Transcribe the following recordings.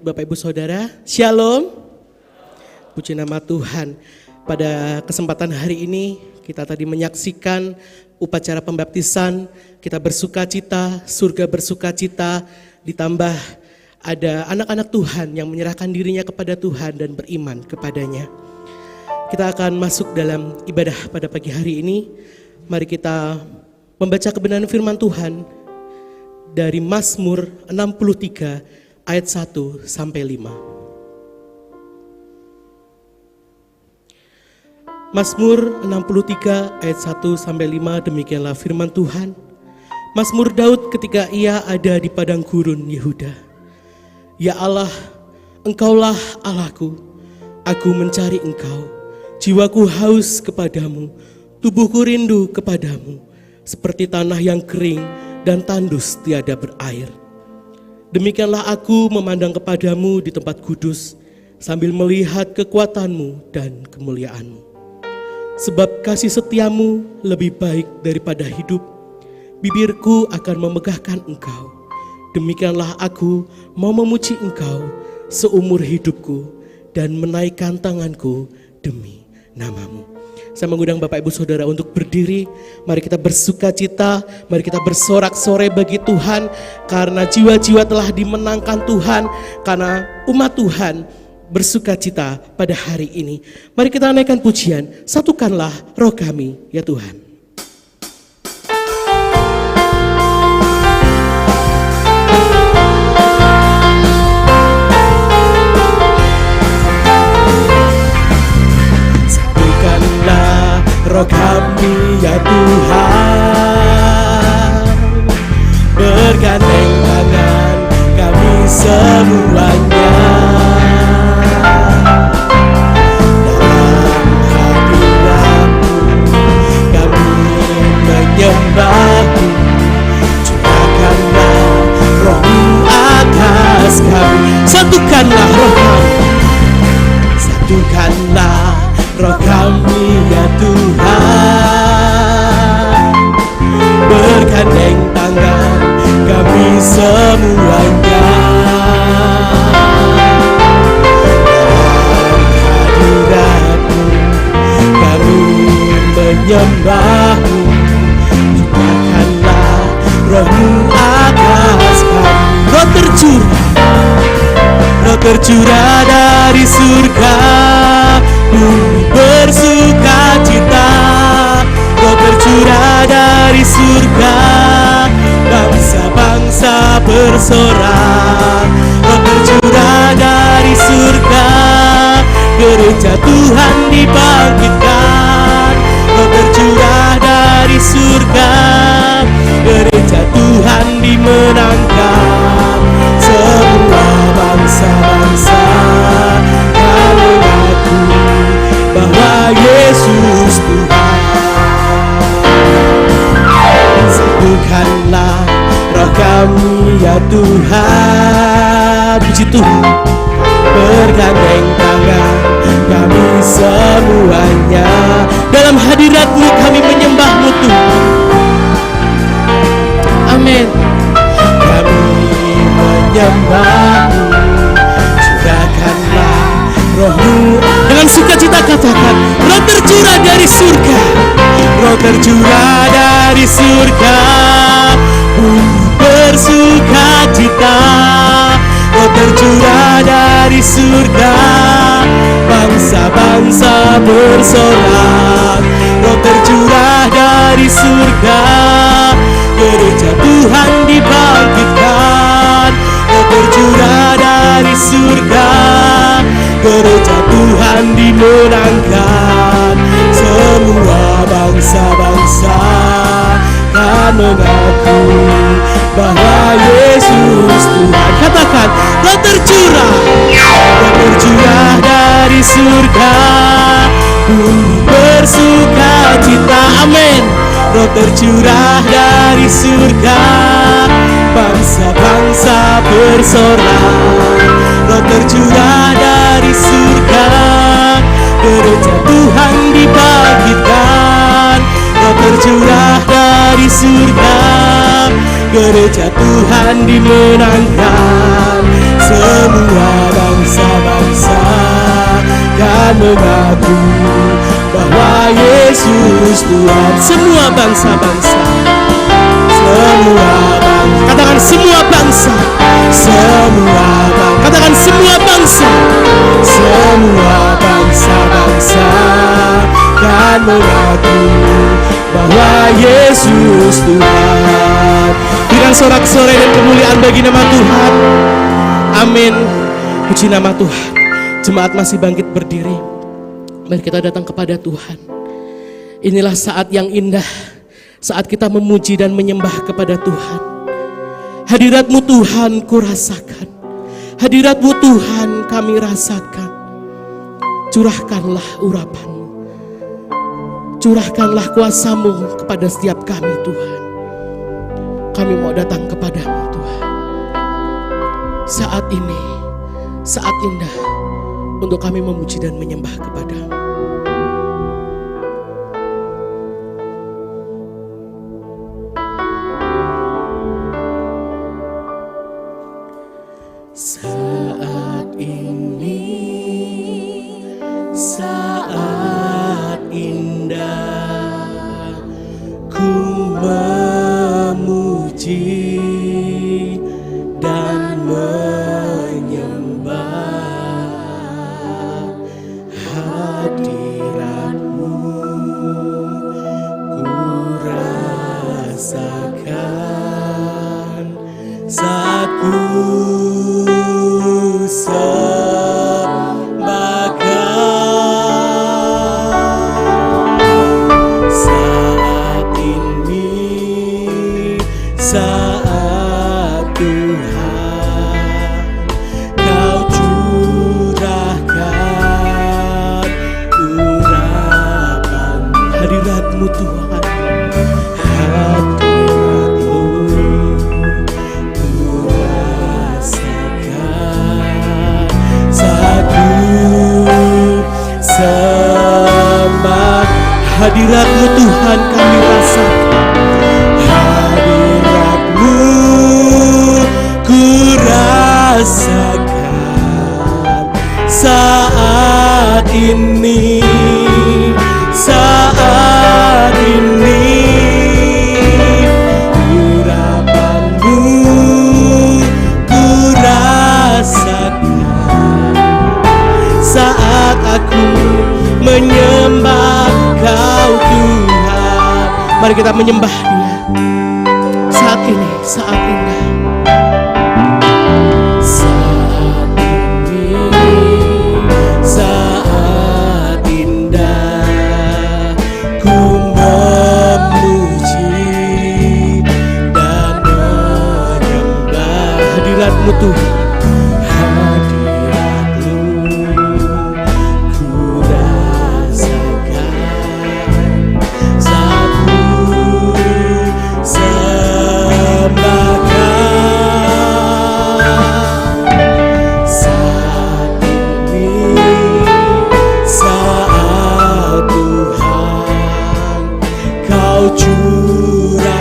Bapak Ibu Saudara, Shalom. Puji nama Tuhan. Pada kesempatan hari ini kita tadi menyaksikan upacara pembaptisan, kita bersuka cita, surga bersuka cita, ditambah ada anak-anak Tuhan yang menyerahkan dirinya kepada Tuhan dan beriman kepadanya. Kita akan masuk dalam ibadah pada pagi hari ini. Mari kita membaca kebenaran firman Tuhan dari Mazmur 63 ayat 1 sampai 5. Mazmur 63 ayat 1 sampai 5, demikianlah firman Tuhan. Mazmur Daud ketika ia ada di padang gurun Yehuda. Ya Allah, Engkaulah Allahku, aku mencari Engkau. Jiwaku haus kepadamu, tubuhku rindu kepadamu, seperti tanah yang kering dan tandus tiada berair. Demikianlah aku memandang kepadamu di tempat kudus, sambil melihat kekuatanmu dan kemuliaanmu. Sebab kasih setiamu lebih baik daripada hidup, bibirku akan memegahkan Engkau. Demikianlah aku mau memuji Engkau seumur hidupku dan menaikkan tanganku demi namamu. Saya mengundang Bapak Ibu Saudara untuk berdiri. Mari kita bersuka cita, mari kita bersorak-sorai bagi Tuhan, karena jiwa-jiwa telah dimenangkan Tuhan, karena umat Tuhan bersuka cita pada hari ini. Mari kita naikkan pujian, satukanlah roh kami ya Tuhan. Roh kami ya Tuhan, bergandeng tangan kami semuanya. Dalam hadirat-Mu kami menyembah-Mu, curahkanlah roh-Mu atas kami. Satukanlah roh kami, satukanlah roh kami ya Tuhan, bergandeng tangan kami semuanya. Dalam hadirat-Mu kami menyembah-Mu, curahkanlah roh-Mu atas kami. Roh tercurah dari surga, bumi bersuka cita. Roh tercurah dari surga, bangsa-bangsa bersorak. Roh tercurah dari surga, gereja Tuhan dibangkitkan. Roh tercurah dari surga, gereja Tuhan dimenangkan. Semua bangsa-bangsa kan mengakui bahwa Yesus Tuhan. Satukanlah roh kami ya Tuhan, puji Tuhan, bergandeng tangan kami semuanya. Dalam hadirat-Mu kami menyembah-Mu Tuhan. Amin. Kami menyembah-Mu, curahkanlah roh-Mu. Dengan sukacita katakan, roh tercurah dari surga, roh tercurah dari surga, bumi bersuka cita. Roh tercurah dari surga, bangsa-bangsa bersorak. Roh tercurah dari surga, gereja Tuhan dibangkitkan. Roh tercurah dari surga, gereja Tuhan dimenangkan. Semua bangsa-bangsa kan mengakui bahwa Yesus Tuhan. Katakan, roh tercurah dari surga, bumi bersuka cita. Amin. Roh tercurah dari surga, bangsa-bangsa bersorak. Roh tercurah dari surga, gereja Tuhan dibangkitkan. Roh tercurah dari surga, gereja Tuhan dimenangkan. semua bangsa-bangsa kan mengaku bahwa Yesus Tuhan. Semua bangsa-bangsa, semua bangsa, katakan semua bangsa, semua bangsa, katakan semua bangsa, semua bangsa-bangsa kan mengaku bahwa Yesus Tuhan. Berikan sorak-sorai dan kemuliaan bagi nama Tuhan. Amin. Puji nama Tuhan. Jemaat masih bangkit berdiri. Mari kita datang kepada Tuhan. Inilah saat yang indah, saat kita memuji dan menyembah kepada Tuhan. Hadirat-Mu Tuhan ku rasakan, hadirat-Mu Tuhan kami rasakan. Curahkanlah urapan-Mu, curahkanlah kuasa-Mu kepada setiap kami Tuhan. Kami mau datang kepada-Mu Tuhan. Saat ini, saat indah untuk kami memuji dan menyembah kepada-Mu. Saat ini, saat indah ku memuji dan menyembah hadirat-Mu, ku rasakan saat ku saat Tuhan Kau curahkan urapan. Hadirat-Mu Tuhan, hadirat-Mu ku rasakan saat ku sembah. Hadirat-Mu Tuhan kami rasakan, rasakan saat ini, saat ini urapan-Mu ku rasakan saat aku menyembah Kau Tuhan. Mari kita menyembah Dia saat ini, saat indah. Hadirat-Mu Tuhan, hadirat-Mu ku rasakan saat ku sembahkan saat ini, saat Tuhan Kau curahkan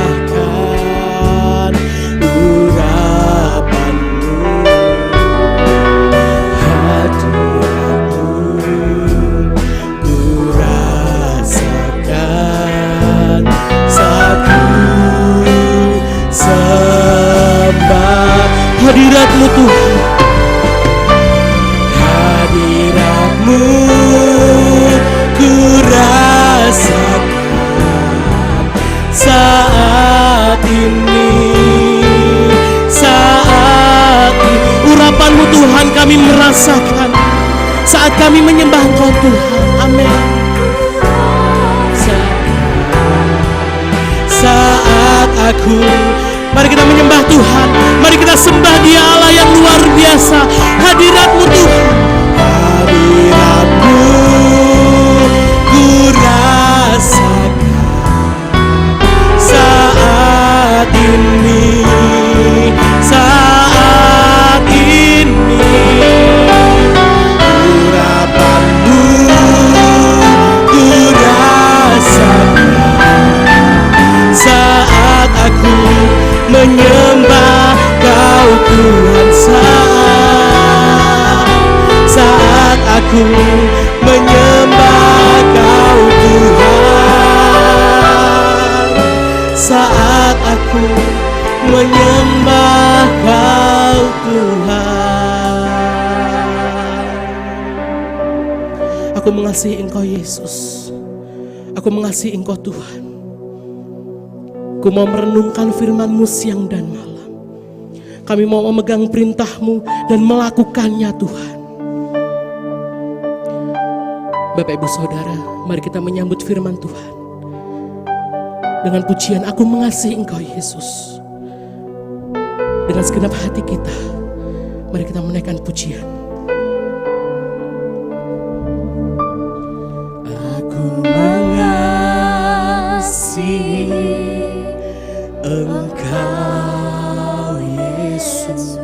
hadirat-Mu Tuhan, hadirat-Mu ku rasakan saat ini, saat ini urapan-Mu Tuhan kami merasakan saat kami menyembah Engkau Tuhan. Amin. Saat aku, mari kita menyembah Tuhan, mari kita sembah Dia Allah yang luar biasa. Hadirat-Mu Tuhan, hadirat-Mu ku rasakan saat ini, saat ini urapan-Mu ku rasakan saat aku menyembah Kau Tuhan. Saat menyembah Kau Tuhan. Aku mengasihi Engkau Yesus. Aku mengasihi Engkau Tuhan. Aku mau merenungkan firman-Mu siang dan malam. Kami mau memegang perintah-Mu dan melakukannya Tuhan. Bapak Ibu Saudara, mari kita menyambut firman Tuhan. Dengan pujian, aku mengasihi Engkau Yesus. Dengan segenap hati kita, mari kita menaikkan pujian. Aku mengasihi Engkau Yesus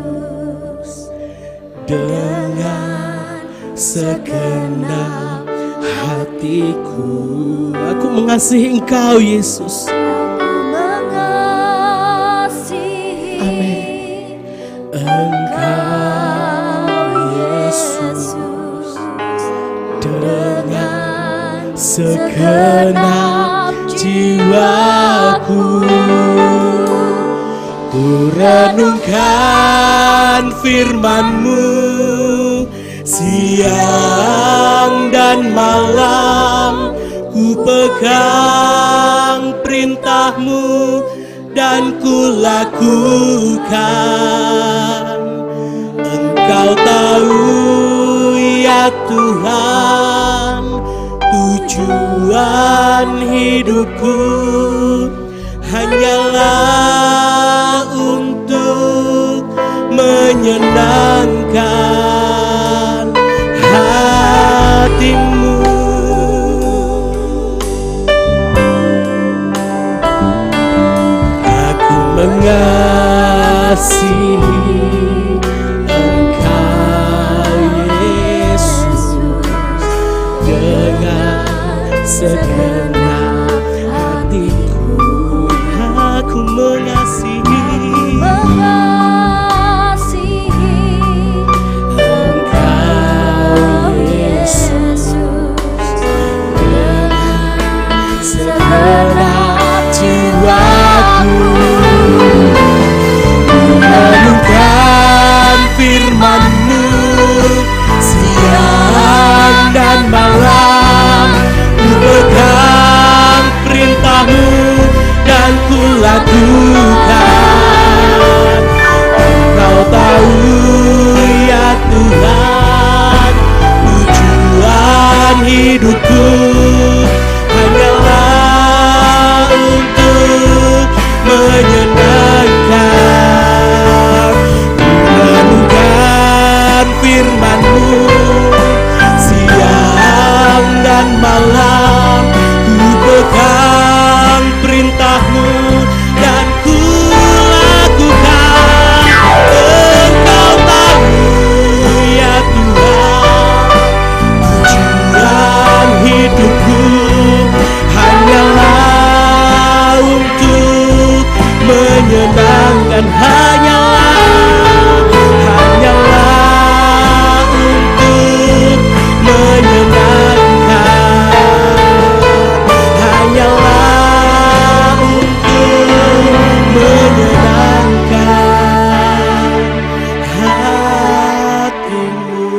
dengan segenap hatiku. Aku mengasihi Engkau Yesus. Amin. Engkau Yesus dengan segenap jiwaku. Ku renungkan firman-Mu siang dan malam. Ku pegang perintah-Mu dan ku lakukan. Engkau tahu ya Tuhan, tujuan hidupku hanyalah untuk menyenangkan hati-Mu. Aku mengasihi Engkau Yesus dengan segenap hatiku. Aku mengasihi Engkau Yesus dengan segenap jiwaku. Renungkan firman-Mu siang dan malam. Ku pegang perintah-Mu dan ku lakukan. Engkau tahu ya Tuhan, tujuan hidupku hanyalah untuk menyenangkan. Renungkan firman-Mu siang dan malam. Ku pegang perintah-Mu dan ku lakukan. Engkau tahu ya Tuhan, tujuan hidupku hanyalah untuk menyenangkan. Hanyalah untuk menyenangkan. Hanyalah untuk menyenangkan hati-Mu.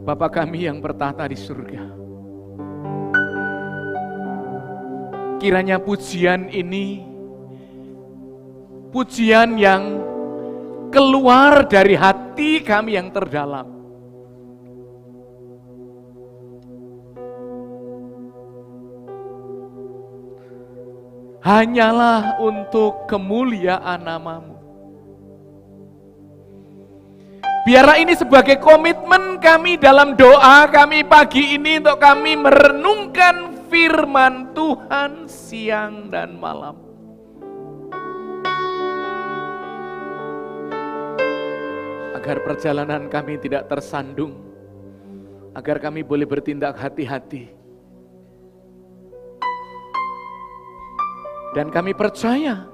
Bapa kami yang bertahta di surga, kiranya pujian ini pujian yang keluar dari hati kami yang terdalam. Hanyalah untuk kemuliaan nama-Mu. Biarlah ini sebagai komitmen kami dalam doa kami pagi ini untuk kami merenungkan firman Tuhan siang dan malam. Agar perjalanan kami tidak tersandung, agar kami boleh bertindak hati-hati. Dan kami percaya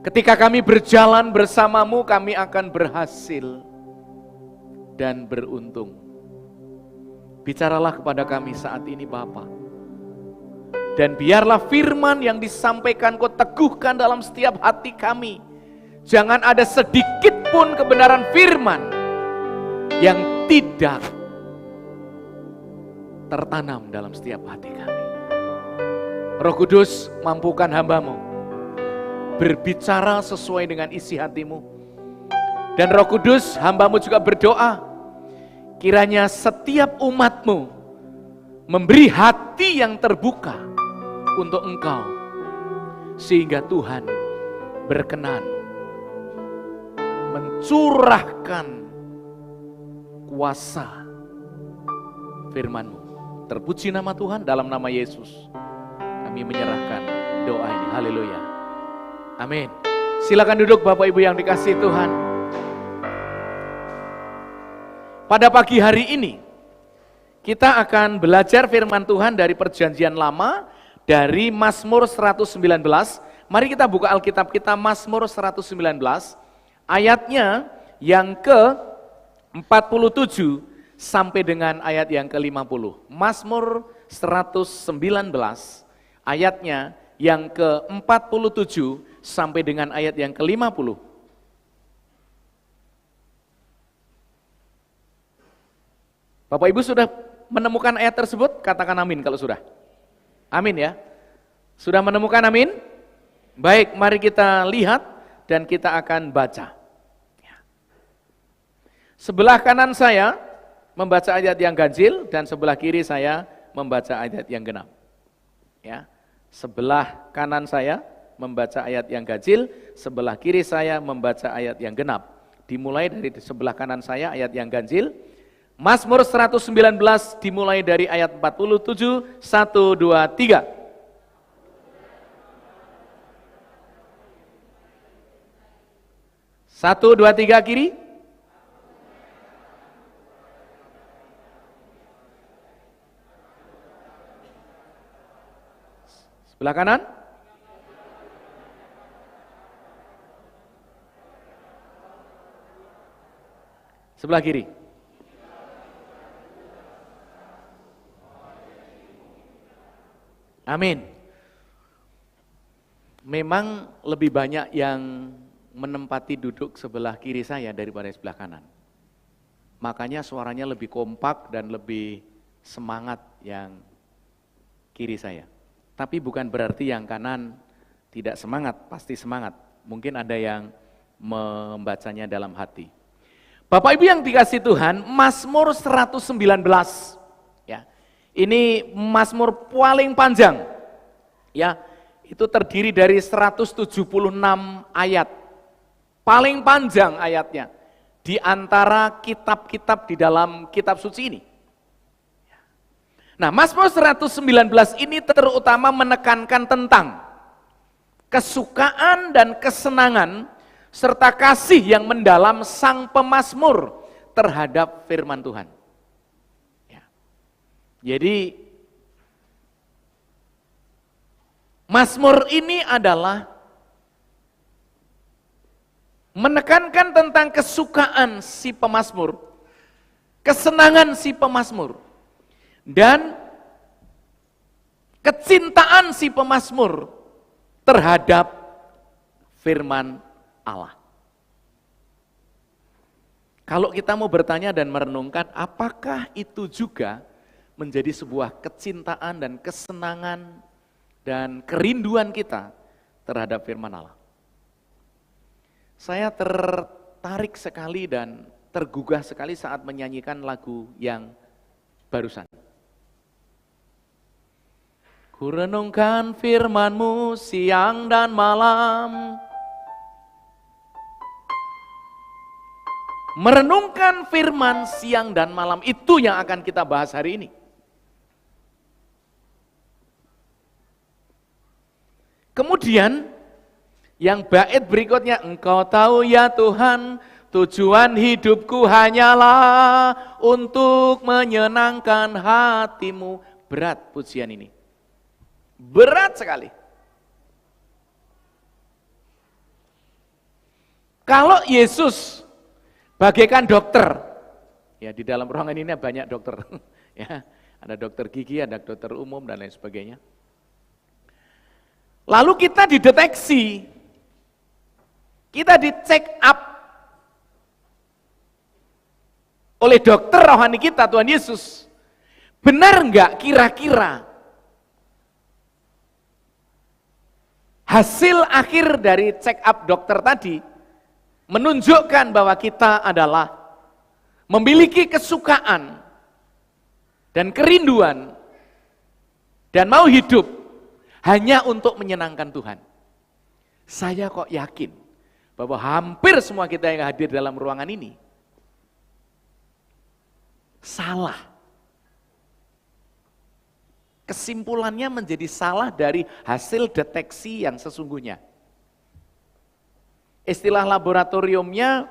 Ketika kami berjalan bersamamu, kami akan berhasil dan beruntung. Bicaralah kepada kami saat ini Bapa. Dan biarlah firman yang disampaikan Kau teguhkan dalam setiap hati kami. Jangan ada sedikit pun kebenaran firman yang tidak tertanam dalam setiap hati kami. Roh Kudus, mampukan hamba-Mu berbicara sesuai dengan isi hati-Mu. Dan Roh Kudus, hamba-Mu juga berdoa, kiranya setiap umat-Mu memberi hati yang terbuka untuk Engkau, sehingga Tuhan berkenan mencurahkan kuasa firman-Mu. Terpuji nama Tuhan, dalam nama Yesus kami menyerahkan doa ini. Haleluya. Amin. Silakan duduk Bapak Ibu yang dikasihi Tuhan. Pada pagi hari ini kita akan belajar firman Tuhan dari Perjanjian Lama, dari Mazmur 119. Mari kita buka Alkitab kita, Mazmur 119, ayatnya yang ke-47 sampai dengan ayat yang ke-50. Mazmur 119, ayatnya yang ke-47 sampai dengan ayat yang ke-50. Bapak Ibu sudah menemukan ayat tersebut? Katakan amin kalau sudah. Amin ya. Sudah menemukan amin? Baik, mari kita lihat dan kita akan baca. Sebelah kanan saya membaca ayat yang ganjil dan sebelah kiri saya membaca ayat yang genap. Ya. Sebelah kanan saya membaca ayat yang ganjil, sebelah kiri saya membaca ayat yang genap. Dimulai dari sebelah kanan saya ayat yang ganjil. Mazmur 119 dimulai dari ayat 47, 1, 2, 3. Satu, dua, tiga kiri. Sebelah kanan. Sebelah kiri. Amin. Memang lebih banyak yang menempati duduk sebelah kiri saya daripada sebelah kanan. Makanya suaranya lebih kompak dan lebih semangat yang kiri saya. Tapi bukan berarti yang kanan tidak semangat, pasti semangat. Mungkin ada yang membacanya dalam hati. Bapak Ibu yang dikasihi Tuhan, Mazmur 119. Ya. Ini Mazmur paling panjang. Ya, itu terdiri dari 176 ayat. Paling panjang ayatnya di antara kitab-kitab di dalam kitab suci ini. Nah, Mazmur 119 ini terutama menekankan tentang kesukaan dan kesenangan serta kasih yang mendalam sang pemazmur terhadap firman Tuhan. Ya. Jadi Mazmur ini adalah menekankan tentang kesukaan si pemazmur, kesenangan si pemazmur, dan kecintaan si pemazmur terhadap firman Allah. Kalau kita mau bertanya dan merenungkan, apakah itu juga menjadi sebuah kecintaan dan kesenangan dan kerinduan kita terhadap firman Allah? Saya tertarik sekali dan tergugah sekali saat menyanyikan lagu yang barusan. Ku renungkan firman-Mu siang dan malam. Merenungkan firman siang dan malam, itu yang akan kita bahas hari ini. Kemudian yang bait berikutnya, Engkau tahu ya Tuhan, tujuan hidupku hanyalah untuk menyenangkan hati-Mu. Berat pujian ini. Berat sekali. Kalau Yesus bagaikan dokter, ya di dalam ruangan ini banyak dokter, ya ada dokter gigi, ada dokter umum dan lain sebagainya. Lalu kita dideteksi, kita dicek up oleh dokter rohani kita, Tuhan Yesus. Benar enggak kira-kira hasil akhir dari check up dokter tadi menunjukkan bahwa kita adalah memiliki kesukaan dan kerinduan dan mau hidup hanya untuk menyenangkan Tuhan. Saya kok yakin bahwa hampir semua kita yang hadir dalam ruangan ini salah. Kesimpulannya menjadi salah dari hasil deteksi yang sesungguhnya. Istilah laboratoriumnya,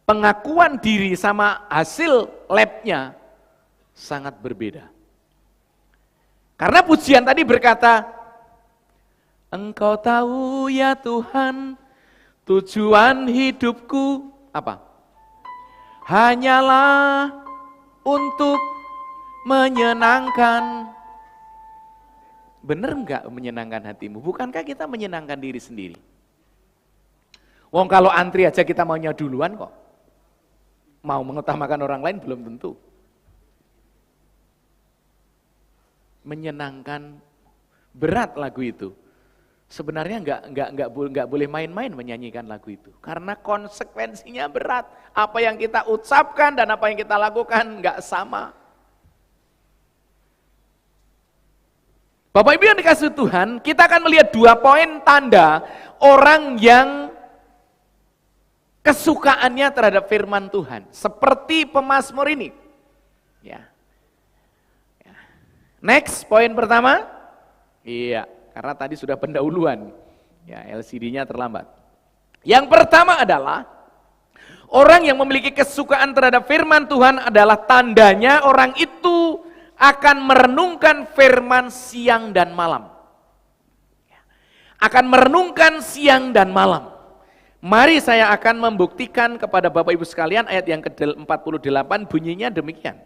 pengakuan diri sama hasil labnya sangat berbeda. Karena pujian tadi berkata, Engkau tahu ya Tuhan, tujuan hidupku apa? Hanyalah untuk menyenangkan. Benar enggak menyenangkan hatimu? Bukankah kita menyenangkan diri sendiri? Wong kalau antri aja kita maunya duluan kok. Mau mengutamakan orang lain belum tentu. Menyenangkan, berat lagu itu. Sebenarnya enggak boleh main-main menyanyikan lagu itu. Karena konsekuensinya berat. Apa yang kita ucapkan dan apa yang kita lakukan enggak sama. Bapak Ibu yang dikasihi Tuhan, kita akan melihat 2 poin tanda orang yang kesukaannya terhadap firman Tuhan. Seperti pemazmur ini. Ya. Next, poin pertama. Iya, karena tadi sudah pendahuluan. Ya, LCD-nya terlambat. Yang pertama adalah orang yang memiliki kesukaan terhadap firman Tuhan adalah tandanya orang itu akan merenungkan firman siang dan malam. Akan merenungkan siang dan malam. Mari saya akan membuktikan kepada Bapak Ibu sekalian ayat yang ke-48 bunyinya demikian.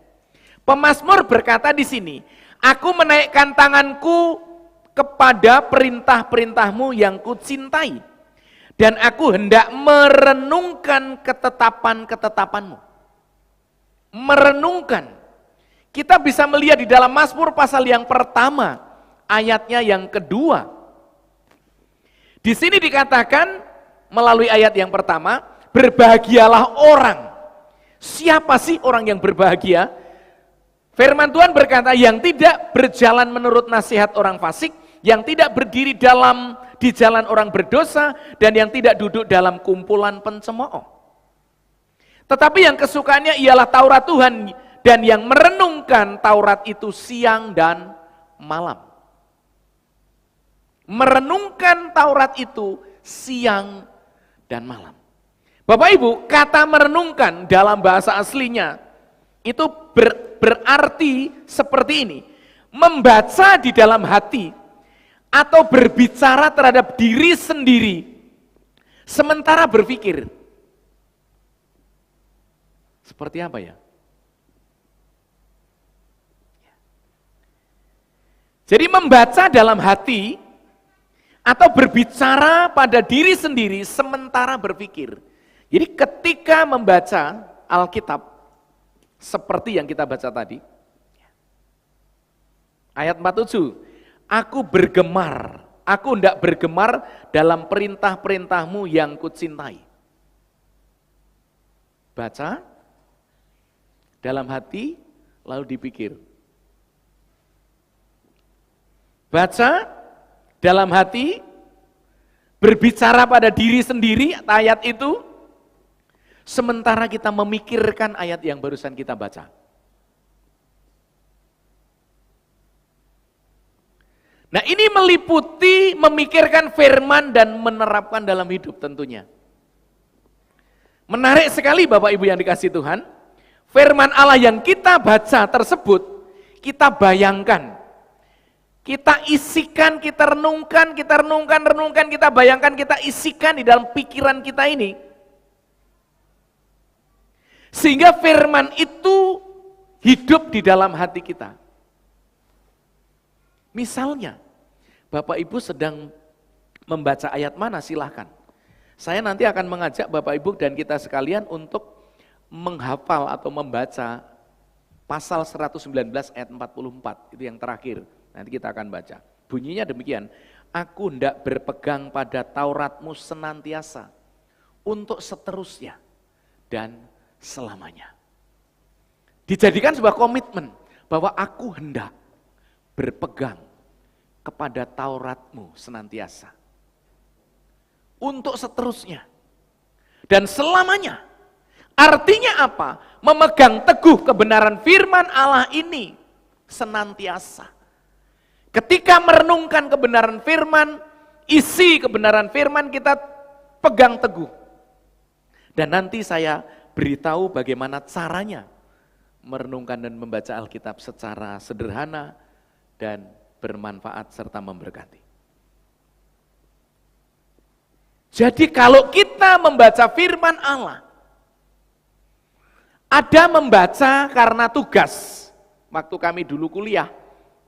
Pemazmur berkata di sini, aku menaikkan tanganku kepada perintah-perintahmu yang kucintai. Dan aku hendak merenungkan ketetapan-ketetapanmu. Merenungkan. Kita bisa melihat di dalam Mazmur pasal yang pertama, ayatnya yang kedua. Di sini dikatakan melalui ayat yang pertama, berbahagialah orang. Siapa sih orang yang berbahagia? Firman Tuhan berkata, yang tidak berjalan menurut nasihat orang fasik, yang tidak berdiri di jalan orang berdosa, dan yang tidak duduk dalam kumpulan pencemooh. Tetapi yang kesukaannya ialah Taurat Tuhan, dan yang merenungkan Taurat itu siang dan malam. Merenungkan Taurat itu siang dan malam. Bapak Ibu, kata merenungkan dalam bahasa aslinya itu berarti seperti ini. Membaca di dalam hati atau berbicara terhadap diri sendiri sementara berpikir. Seperti apa ya? Jadi membaca dalam hati atau berbicara pada diri sendiri sementara berpikir. Jadi ketika membaca Alkitab seperti yang kita baca tadi, ayat 47, aku bergemar, aku hendak bergemar dalam perintah-perintahmu yang kucintai. Baca dalam hati lalu dipikir. Baca dalam hati, berbicara pada diri sendiri ayat itu, sementara kita memikirkan ayat yang barusan kita baca. Nah ini meliputi memikirkan firman dan menerapkan dalam hidup tentunya. Menarik sekali Bapak Ibu yang dikasihi Tuhan, firman Allah yang kita baca tersebut, kita bayangkan, kita isikan, kita renungkan, kita bayangkan, kita isikan di dalam pikiran kita ini. Sehingga firman itu hidup di dalam hati kita. Misalnya, Bapak Ibu sedang membaca ayat mana, silahkan. Saya nanti akan mengajak Bapak Ibu dan kita sekalian untuk menghafal atau membaca pasal 119 ayat 44, itu yang terakhir. Nanti kita akan baca. Bunyinya demikian, aku hendak berpegang pada Tauratmu senantiasa, untuk seterusnya dan selamanya. Dijadikan sebuah komitmen bahwa aku hendak berpegang kepada Tauratmu senantiasa, untuk seterusnya dan selamanya. Artinya apa? Memegang teguh kebenaran firman Allah ini senantiasa. Ketika merenungkan kebenaran firman, isi kebenaran firman kita pegang teguh. Dan nanti saya beritahu bagaimana caranya merenungkan dan membaca Alkitab secara sederhana dan bermanfaat serta memberkati. Jadi kalau kita membaca firman Allah, ada membaca karena tugas. Waktu kami dulu kuliah,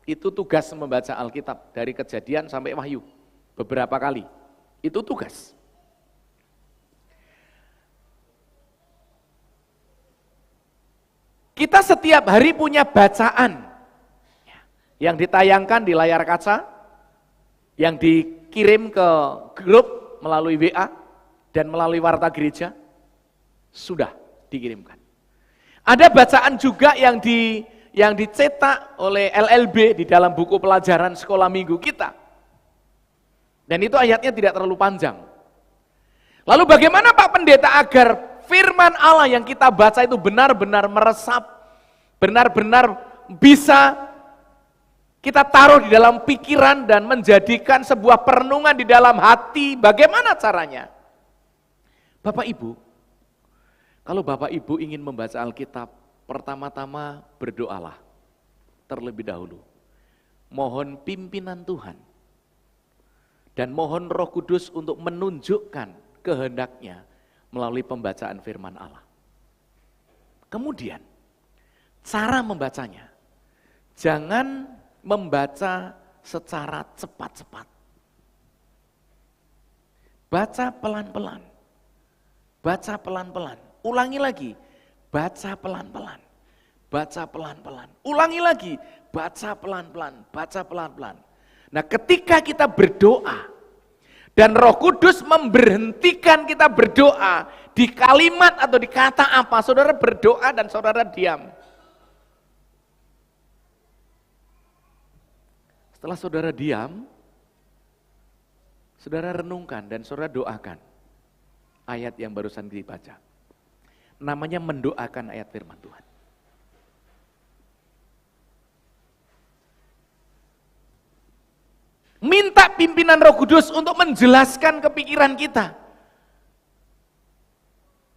itu tugas membaca Alkitab dari Kejadian sampai Wahyu, beberapa kali. Itu tugas. Kita setiap hari punya bacaan yang ditayangkan di layar kaca, yang dikirim ke grup melalui WA dan melalui warta gereja, sudah dikirimkan. Ada bacaan juga yang dicetak oleh LLB di dalam buku pelajaran sekolah minggu kita. Dan itu ayatnya tidak terlalu panjang. Lalu bagaimana Pak Pendeta agar firman Allah yang kita baca itu benar-benar meresap, benar-benar bisa kita taruh di dalam pikiran dan menjadikan sebuah perenungan di dalam hati? Bagaimana caranya? Bapak Ibu, kalau Bapak Ibu ingin membaca Alkitab, pertama-tama berdoalah terlebih dahulu. Mohon pimpinan Tuhan dan mohon Roh Kudus untuk menunjukkan kehendaknya melalui pembacaan firman Allah. Kemudian, cara membacanya, jangan membaca secara cepat-cepat. Baca pelan-pelan, baca pelan-pelan, ulangi lagi, baca pelan-pelan, baca pelan-pelan, ulangi lagi, baca pelan-pelan, baca pelan-pelan. Nah, ketika kita berdoa, dan Roh Kudus memberhentikan kita berdoa di kalimat atau di kata apa, saudara berdoa dan saudara diam. Setelah saudara diam, saudara renungkan dan saudara doakan ayat yang barusan dibaca. Namanya mendoakan ayat firman Tuhan. Minta pimpinan Roh Kudus untuk menjelaskan kepikiran kita.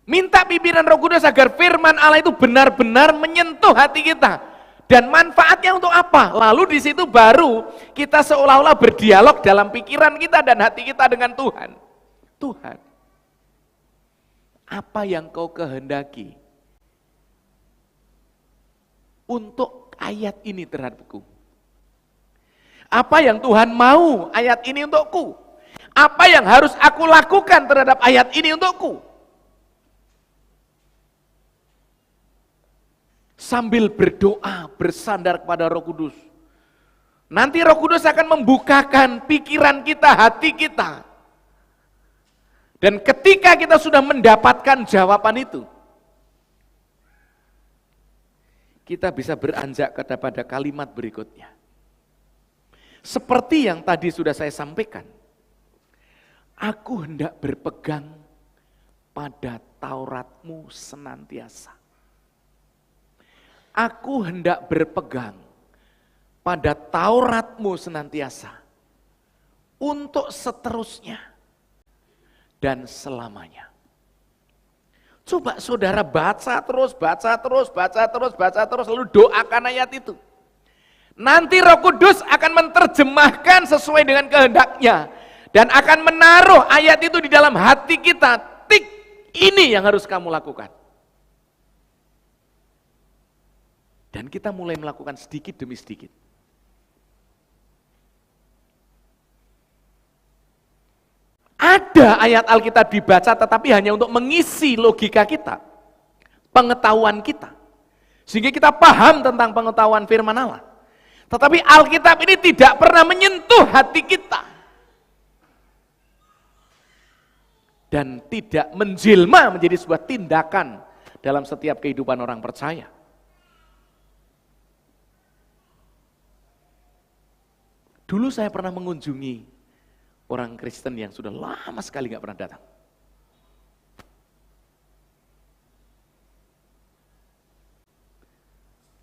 Minta pimpinan Roh Kudus agar firman Allah itu benar-benar menyentuh hati kita. Dan manfaatnya untuk apa? Lalu di situ baru kita seolah-olah berdialog dalam pikiran kita dan hati kita dengan Tuhan. Tuhan, apa yang Kau kehendaki untuk ayat ini terhadapku? Apa yang Tuhan mau ayat ini untukku? Apa yang harus aku lakukan terhadap ayat ini untukku? Sambil berdoa, bersandar kepada Roh Kudus. Nanti Roh Kudus akan membukakan pikiran kita, hati kita. Dan ketika kita sudah mendapatkan jawaban itu, kita bisa beranjak kepada kalimat berikutnya. Seperti yang tadi sudah saya sampaikan, aku hendak berpegang pada Tauratmu senantiasa. Aku hendak berpegang pada Tauratmu senantiasa, untuk seterusnya dan selamanya. Coba saudara baca terus, baca terus, baca terus, baca terus, lalu doakan ayat itu. Nanti Roh Kudus akan menerjemahkan sesuai dengan kehendaknya dan akan menaruh ayat itu di dalam hati kita. Tik, ini yang harus kamu lakukan. Dan kita mulai melakukan sedikit demi sedikit. Ada ayat Alkitab dibaca tetapi hanya untuk mengisi logika kita, pengetahuan kita. Sehingga kita paham tentang pengetahuan firman Allah. Tetapi Alkitab ini tidak pernah menyentuh hati kita. Dan tidak menjelma menjadi sebuah tindakan dalam setiap kehidupan orang percaya. Dulu saya pernah mengunjungi orang Kristen yang sudah lama sekali nggak pernah datang.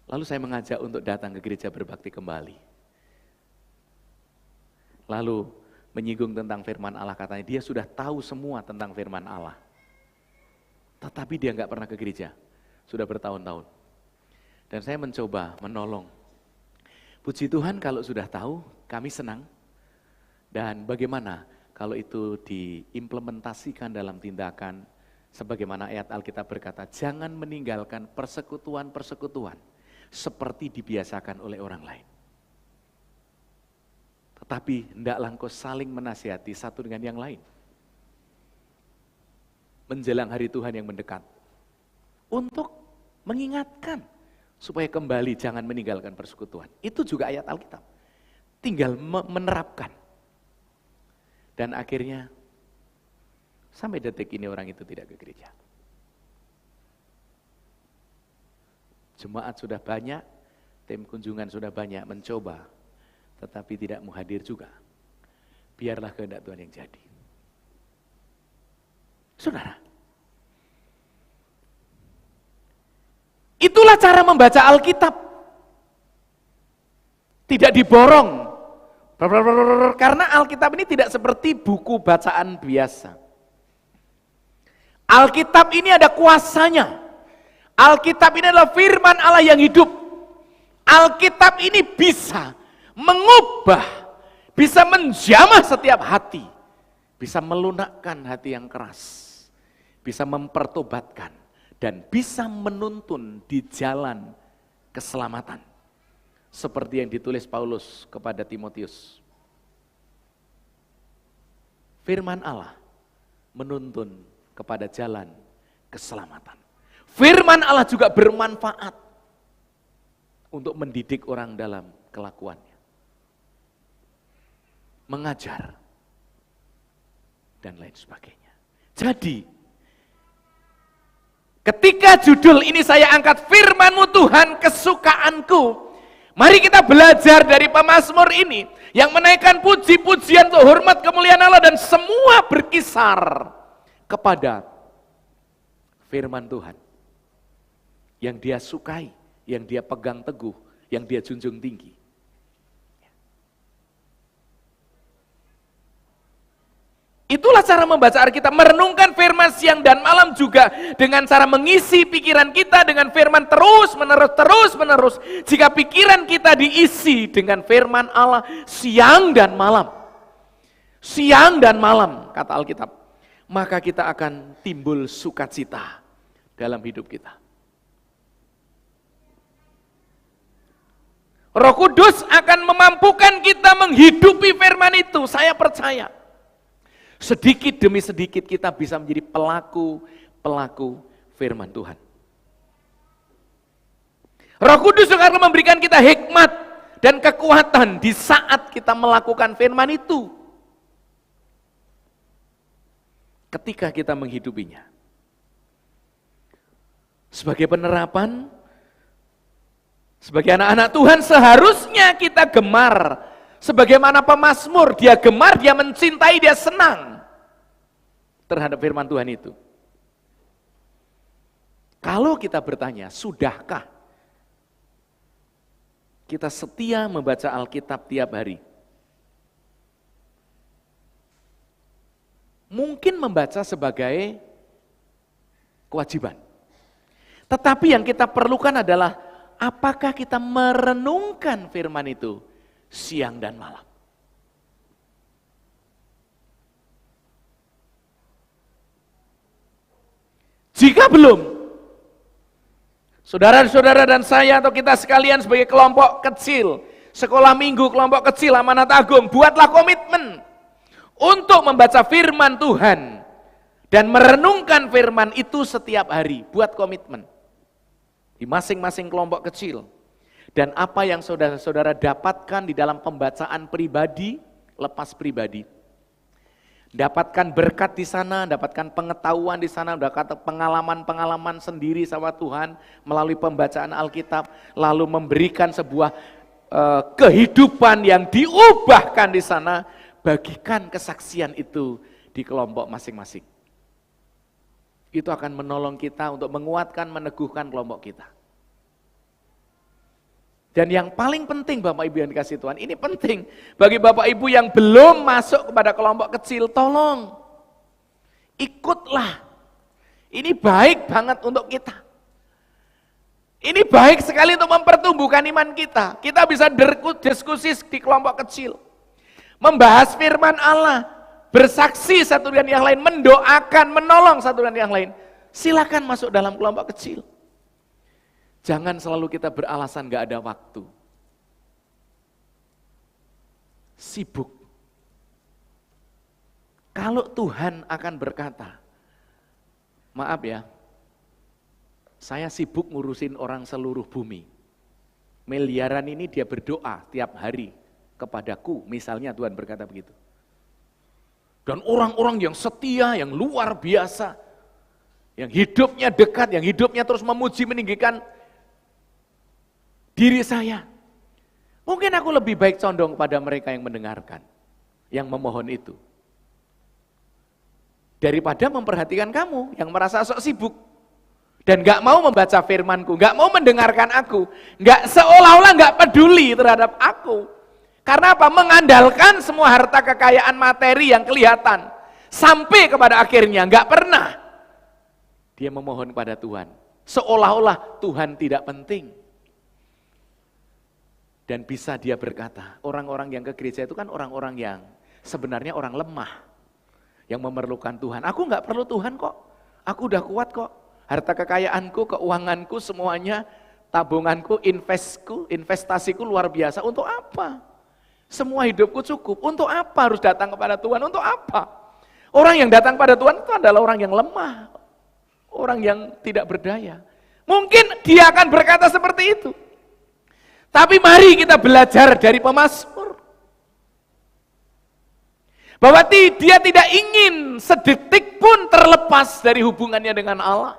Lalu saya mengajak untuk datang ke gereja berbakti kembali. Lalu menyinggung tentang firman Allah, katanya dia sudah tahu semua tentang firman Allah. Tetapi dia nggak pernah ke gereja, sudah bertahun-tahun. Dan saya mencoba menolong. Puji Tuhan kalau sudah tahu, kami senang. Dan bagaimana kalau itu diimplementasikan dalam tindakan, sebagaimana ayat Alkitab berkata, jangan meninggalkan persekutuan-persekutuan seperti dibiasakan oleh orang lain. Tetapi hendaklah engkau saling menasihati satu dengan yang lain. Menjelang hari Tuhan yang mendekat. Untuk mengingatkan supaya kembali jangan meninggalkan persekutuan. Itu juga ayat Alkitab. Tinggal menerapkan. Dan akhirnya sampai detik ini orang itu tidak ke gereja. Jemaat sudah banyak, tim kunjungan sudah banyak mencoba, tetapi tidak mau hadir juga. Biarlah kehendak Tuhan yang jadi. Saudara, itulah cara membaca Alkitab. Tidak diborong. Karena Alkitab ini tidak seperti buku bacaan biasa. Alkitab ini ada kuasanya. Alkitab ini adalah firman Allah yang hidup. Alkitab ini bisa mengubah, bisa menjamah setiap hati, bisa melunakkan hati yang keras, bisa mempertobatkan, dan bisa menuntun di jalan keselamatan. Seperti yang ditulis Paulus kepada Timotius. Firman Allah menuntun kepada jalan keselamatan. Firman Allah juga bermanfaat untuk mendidik orang dalam kelakuannya. Mengajar, dan lain sebagainya. Jadi, ketika judul ini saya angkat, firman-Mu Tuhan kesukaanku, mari kita belajar dari pemazmur ini yang menaikkan puji-pujian untuk hormat kemuliaan Allah dan semua berkisar kepada firman Tuhan yang dia sukai, yang dia pegang teguh, yang dia junjung tinggi. Itulah cara membaca Alkitab, merenungkan firman siang dan malam juga dengan cara mengisi pikiran kita dengan firman terus menerus. Jika pikiran kita diisi dengan firman Allah siang dan malam, kata Alkitab, maka kita akan timbul sukacita dalam hidup kita. Roh Kudus akan memampukan kita menghidupi firman itu, saya percaya. Sedikit demi sedikit kita bisa menjadi pelaku firman Tuhan. Roh Kudus akan memberikan kita hikmat dan kekuatan di saat kita melakukan firman itu. Ketika kita menghidupinya. Sebagai penerapan, sebagai anak-anak Tuhan seharusnya kita gemar. Sebagaimana pemazmur, dia gemar, dia mencintai, dia senang terhadap firman Tuhan itu. Kalau kita bertanya, sudahkah kita setia membaca Alkitab tiap hari? Mungkin membaca sebagai kewajiban. Tetapi yang kita perlukan adalah, apakah kita merenungkan firman itu siang dan malam? Jika belum, Saudara-saudara dan saya atau kita sekalian sebagai kelompok kecil, sekolah minggu, kelompok kecil, amanat agung, buatlah komitmen untuk membaca firman Tuhan dan merenungkan firman itu setiap hari. Buat komitmen di masing-masing kelompok kecil. Dan apa yang saudara-saudara dapatkan di dalam pembacaan pribadi, lepas pribadi, dapatkan berkat di sana, dapatkan pengetahuan di sana, dapatkan pengalaman-pengalaman sendiri sama Tuhan melalui pembacaan Alkitab, lalu memberikan sebuah kehidupan yang diubahkan di sana, bagikan kesaksian itu di kelompok masing-masing. Itu akan menolong kita untuk menguatkan, meneguhkan kelompok kita. Dan yang paling penting Bapak Ibu yang dikasih Tuhan, ini penting bagi Bapak Ibu yang belum masuk kepada kelompok kecil, tolong ikutlah. Ini baik banget untuk kita. Ini baik sekali untuk mempertumbuhkan iman kita. Kita bisa diskusi di kelompok kecil, membahas firman Allah, bersaksi satu dengan yang lain, mendoakan, menolong satu dengan yang lain. Silakan masuk dalam kelompok kecil. Jangan selalu kita beralasan gak ada waktu. Sibuk. Kalau Tuhan akan berkata, maaf ya, saya sibuk ngurusin orang seluruh bumi. Miliaran ini dia berdoa tiap hari kepadaku, misalnya Tuhan berkata begitu. Dan orang-orang yang setia, yang luar biasa, yang hidupnya dekat, yang hidupnya terus memuji, meninggikan diri saya. Mungkin aku lebih baik condong pada mereka yang mendengarkan, yang memohon itu, daripada memperhatikan kamu yang merasa sok sibuk dan gak mau membaca firmanku, gak mau mendengarkan aku, gak seolah-olah gak peduli terhadap aku. Karena apa? Mengandalkan semua harta kekayaan materi yang kelihatan sampai kepada akhirnya gak pernah dia memohon kepada Tuhan, seolah-olah Tuhan tidak penting. Dan bisa dia berkata, orang-orang yang ke gereja itu kan orang-orang yang sebenarnya orang lemah, yang memerlukan Tuhan. Aku nggak perlu Tuhan kok, aku udah kuat kok. Harta kekayaanku, keuanganku, semuanya, tabunganku, investasiku luar biasa. Untuk apa? Semua hidupku cukup. Untuk apa harus datang kepada Tuhan? Untuk apa? Orang yang datang pada Tuhan itu adalah orang yang lemah, orang yang tidak berdaya. Mungkin dia akan berkata seperti itu. Tapi mari kita belajar dari pemazmur. Bahwa dia tidak ingin sedetik pun terlepas dari hubungannya dengan Allah.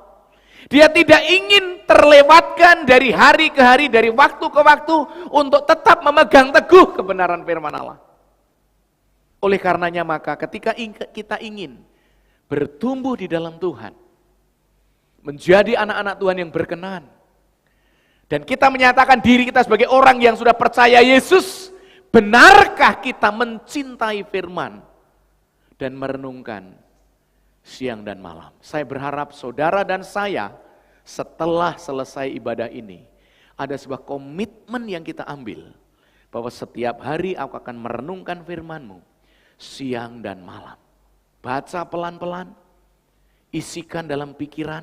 Dia tidak ingin terlewatkan dari hari ke hari, dari waktu ke waktu untuk tetap memegang teguh kebenaran firman Allah. Oleh karenanya maka ketika kita ingin bertumbuh di dalam Tuhan, menjadi anak-anak Tuhan yang berkenan, dan kita menyatakan diri kita sebagai orang yang sudah percaya Yesus, benarkah kita mencintai firman dan merenungkan siang dan malam? Saya berharap saudara dan saya setelah selesai ibadah ini, ada sebuah komitmen yang kita ambil, bahwa setiap hari aku akan merenungkan firman-Mu siang dan malam. Baca pelan-pelan, isikan dalam pikiran,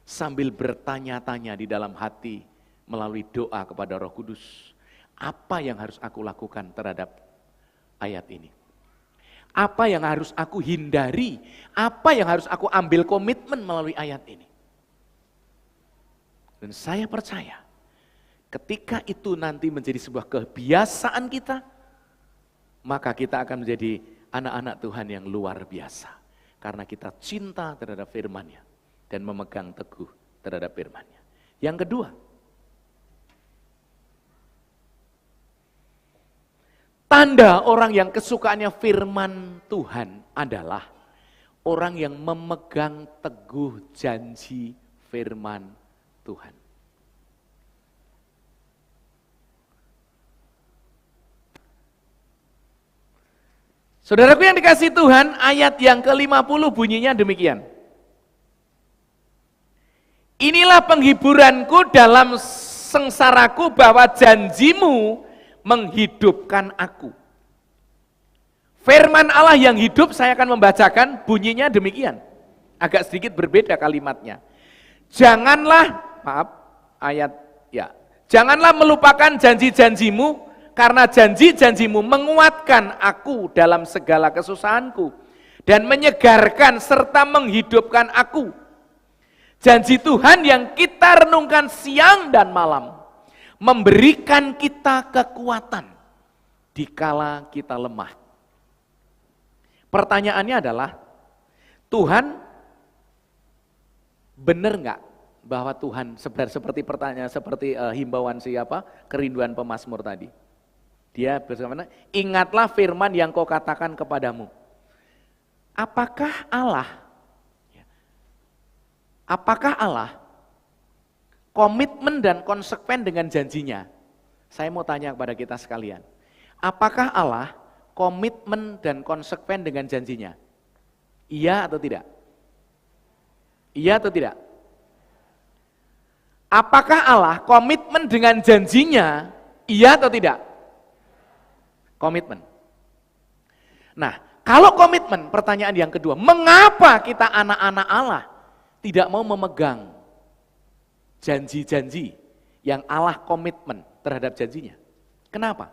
sambil bertanya-tanya di dalam hati, melalui doa kepada Roh Kudus, apa yang harus aku lakukan terhadap ayat ini? Apa yang harus aku hindari? Apa yang harus aku ambil komitmen melalui ayat ini? Dan saya percaya, ketika itu nanti menjadi sebuah kebiasaan kita, maka kita akan menjadi anak-anak Tuhan yang luar biasa. Karena kita cinta terhadap firman-Nya dan memegang teguh terhadap firman-Nya. Yang kedua, tanda orang yang kesukaannya firman Tuhan adalah orang yang memegang teguh janji firman Tuhan. Saudaraku yang dikasihi Tuhan, ayat yang ke-50 bunyinya demikian. Inilah penghiburanku dalam sengsaraku, bahwa janjimu menghidupkan aku. Firman Allah yang hidup, saya akan membacakan, bunyinya demikian. Agak sedikit berbeda kalimatnya. Janganlah, ayat ya. Janganlah melupakan janji-janjimu, karena janji-janjimu menguatkan aku dalam segala kesusahanku dan menyegarkan serta menghidupkan aku. Janji Tuhan yang kita renungkan siang dan malam memberikan kita kekuatan dikala kita lemah. Pertanyaannya adalah, Tuhan benar enggak bahwa Tuhan seperti pertanyaan, seperti himbauan siapa? Kerinduan pemazmur tadi. Dia bersama, ingatlah firman yang kau katakan kepadamu. Apakah Allah komitmen dan konsekuen dengan janjinya? Saya mau tanya kepada kita sekalian. Apakah Allah komitmen dan konsekuen dengan janjinya? Iya atau tidak? Iya atau tidak? Apakah Allah komitmen dengan janjinya? Iya atau tidak? Komitmen. Nah, kalau komitmen, pertanyaan yang kedua, mengapa kita anak-anak Allah tidak mau memegang janji-janji yang Allah komitmen terhadap janjinya? Kenapa?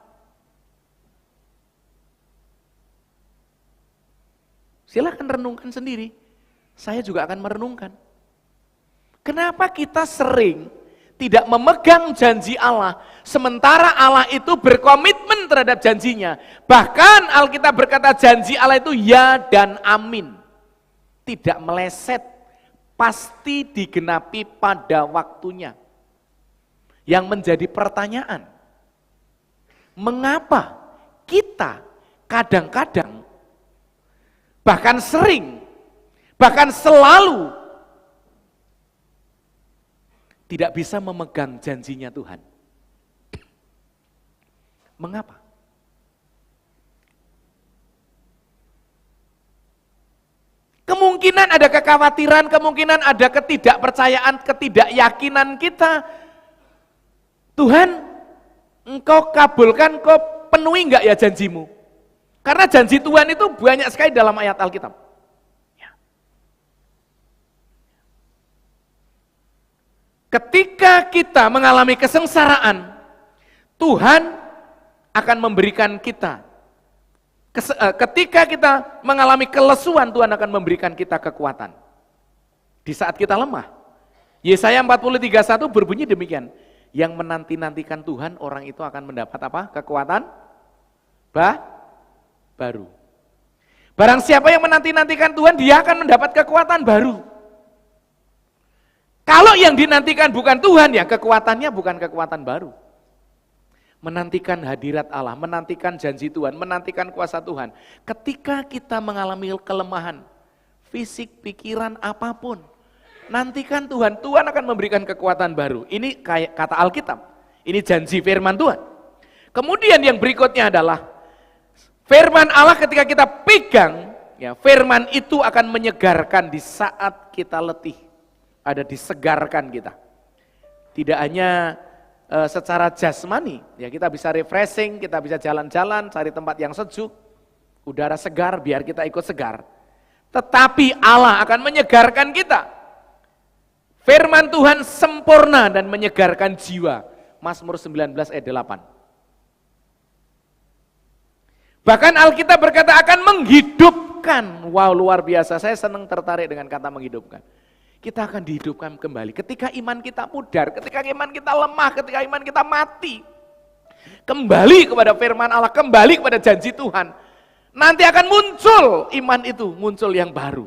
Silakan renungkan sendiri. Saya juga akan merenungkan. Kenapa kita sering tidak memegang janji Allah, sementara Allah itu berkomitmen terhadap janjinya. Bahkan Alkitab berkata janji Allah itu ya dan amin. Tidak meleset, pasti digenapi pada waktunya. Yang menjadi pertanyaan, mengapa kita kadang-kadang, bahkan sering, bahkan selalu tidak bisa memegang janjinya Tuhan? Mengapa? Kemungkinan ada kekhawatiran, kemungkinan ada ketidakpercayaan, ketidakyakinan kita. Tuhan, Engkau kabulkan, Engkau penuhi enggak ya janjimu? Karena janji Tuhan itu banyak sekali dalam ayat Alkitab. Ketika kita mengalami kesengsaraan, Tuhan akan memberikan kita. Ketika kita mengalami kelesuan, Tuhan akan memberikan kita kekuatan. Di saat kita lemah. Yesaya 40:31 berbunyi demikian. Yang menanti-nantikan Tuhan, orang itu akan mendapat apa? Kekuatan baru. Barang siapa yang menanti-nantikan Tuhan, dia akan mendapat kekuatan baru. Kalau yang dinantikan bukan Tuhan, ya kekuatannya bukan kekuatan baru. Menantikan hadirat Allah, menantikan janji Tuhan, menantikan kuasa Tuhan. Ketika kita mengalami kelemahan, fisik, pikiran, apapun, nantikan Tuhan, Tuhan akan memberikan kekuatan baru. Ini kayak kata Alkitab, ini janji firman Tuhan. Kemudian yang berikutnya adalah, firman Allah ketika kita pegang, ya firman itu akan menyegarkan di saat kita letih. Ada disegarkan kita. Tidak hanya secara jasmani, ya kita bisa refreshing, kita bisa jalan-jalan, cari tempat yang sejuk, udara segar biar kita ikut segar. Tetapi Allah akan menyegarkan kita. Firman Tuhan sempurna dan menyegarkan jiwa. Mazmur 19 ayat 8. Bahkan Alkitab berkata akan menghidupkan. Wow, luar biasa, saya senang tertarik dengan kata menghidupkan. Kita akan dihidupkan kembali. Ketika iman kita pudar, ketika iman kita lemah, ketika iman kita mati, kembali kepada firman Allah, kembali kepada janji Tuhan, nanti akan muncul iman itu, muncul yang baru.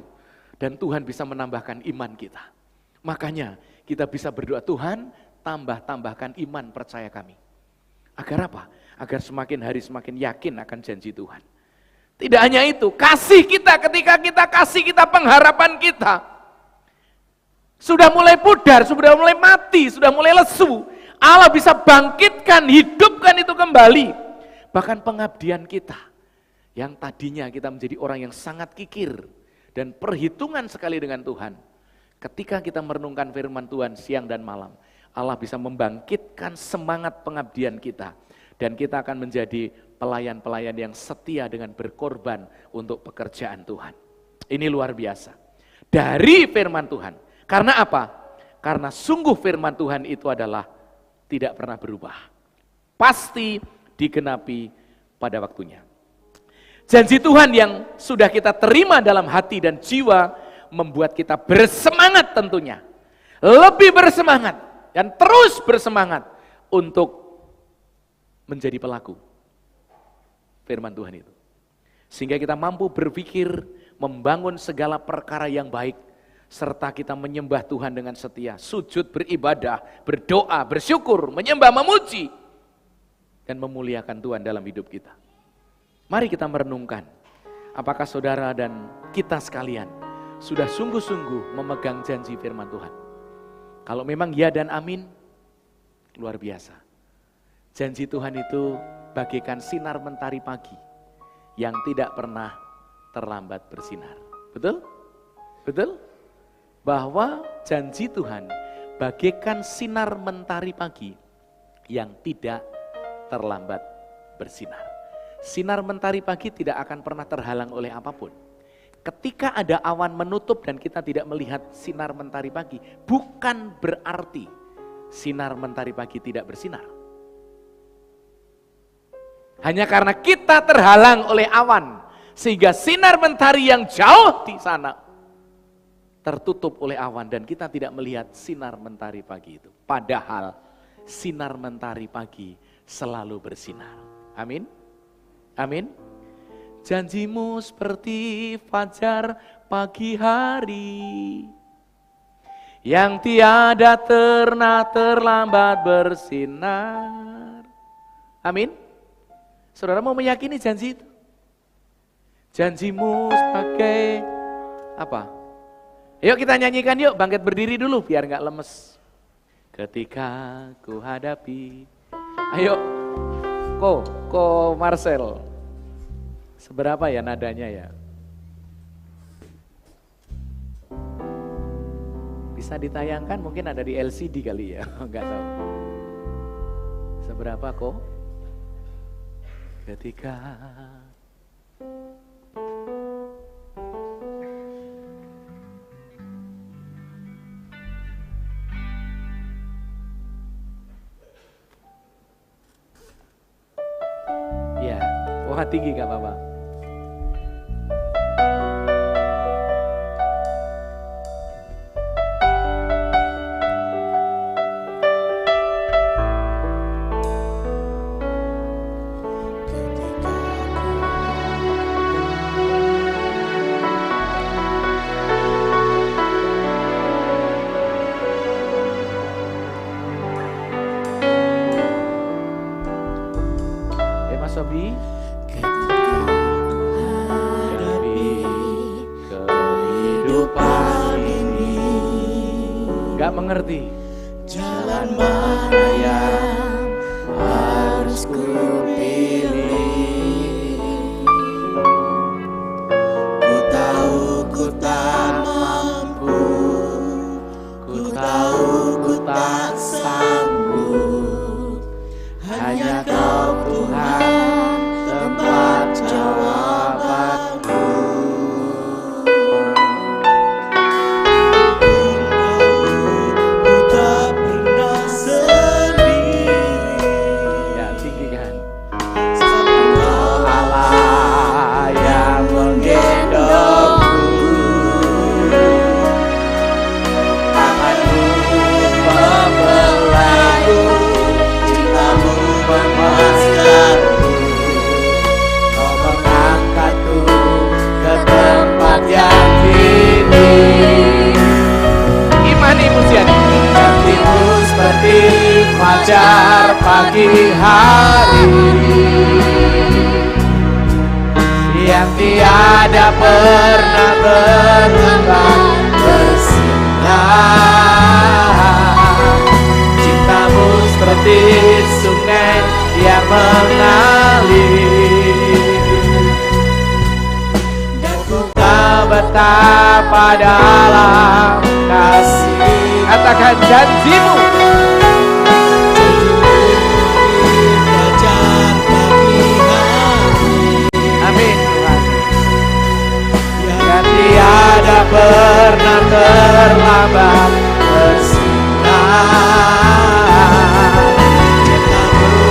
Dan Tuhan bisa menambahkan iman kita. Makanya kita bisa berdoa, Tuhan tambahkan iman percaya kami. Agar apa? Agar semakin hari semakin yakin akan janji Tuhan. Tidak hanya itu, kasih kita, ketika kita kasih kita pengharapan kita, sudah mulai pudar, sudah mulai mati, sudah mulai lesu, Allah bisa bangkitkan, hidupkan itu kembali. Bahkan pengabdian kita, yang tadinya kita menjadi orang yang sangat kikir dan perhitungan sekali dengan Tuhan, ketika kita merenungkan firman Tuhan siang dan malam, Allah bisa membangkitkan semangat pengabdian kita, dan kita akan menjadi pelayan-pelayan yang setia dengan berkorban untuk pekerjaan Tuhan. Ini luar biasa. Dari firman Tuhan. Karena apa? Karena sungguh firman Tuhan itu adalah tidak pernah berubah. Pasti digenapi pada waktunya. Janji Tuhan yang sudah kita terima dalam hati dan jiwa membuat kita bersemangat tentunya. Lebih bersemangat dan terus bersemangat untuk menjadi pelaku firman Tuhan itu. Sehingga kita mampu berpikir, membangun segala perkara yang baik, serta kita menyembah Tuhan dengan setia, sujud, beribadah, berdoa, bersyukur, menyembah, memuji, dan memuliakan Tuhan dalam hidup kita. Mari kita merenungkan, apakah saudara dan kita sekalian sudah sungguh-sungguh memegang janji firman Tuhan? Kalau memang ya dan amin, luar biasa. Janji Tuhan itu bagaikan sinar mentari pagi yang tidak pernah terlambat bersinar. Betul? Betul? Bahwa janji Tuhan bagaikan sinar mentari pagi yang tidak terlambat bersinar. Sinar mentari pagi tidak akan pernah terhalang oleh apapun. Ketika ada awan menutup dan kita tidak melihat sinar mentari pagi, bukan berarti sinar mentari pagi tidak bersinar. Hanya karena kita terhalang oleh awan, sehingga sinar mentari yang jauh di sana tertutup oleh awan dan kita tidak melihat sinar mentari pagi itu. Padahal sinar mentari pagi selalu bersinar. Amin. Amin. Janjimu seperti fajar pagi hari yang tiada pernah terlambat bersinar. Amin. Saudara mau meyakini janji itu? Janjimu sebagai apa? Yuk kita nyanyikan yuk, bangkit berdiri dulu biar gak lemes. Ketika ku hadapi. Ayo, Ko Marcel. Seberapa ya nadanya ya? Bisa ditayangkan, mungkin ada di LCD kali ya, enggak tahu. Seberapa Ko? Ketika ya, wah tinggi gak apa-apa. Mas Sobi, hadapi kehidupan ini, gak mengerti jalan mana yang harus ku pilih. Ku tahu ku tak mampu, ku tahu ku tak sanggup, hanya Kau Tuhan tempat jawabanku. Ku tak pernah sendiri. Ya tinggikan. Engkau Allah yang menggendongku, tanganmu membelenggu, cintamu memuaskanku. Kau mengangkatku ke tempat yang tinggi. Imani pujian. Janjimu seperti fajar pagi hari yang tiada pernah terlambat bersinar. Cintamu seperti sungai yang mengalir, dan ku tak betapa dalam kasih. Katakan janjimu. Fajar pagi hari. Amin Tuhan. Yang tiada pernah terlambat bersinar.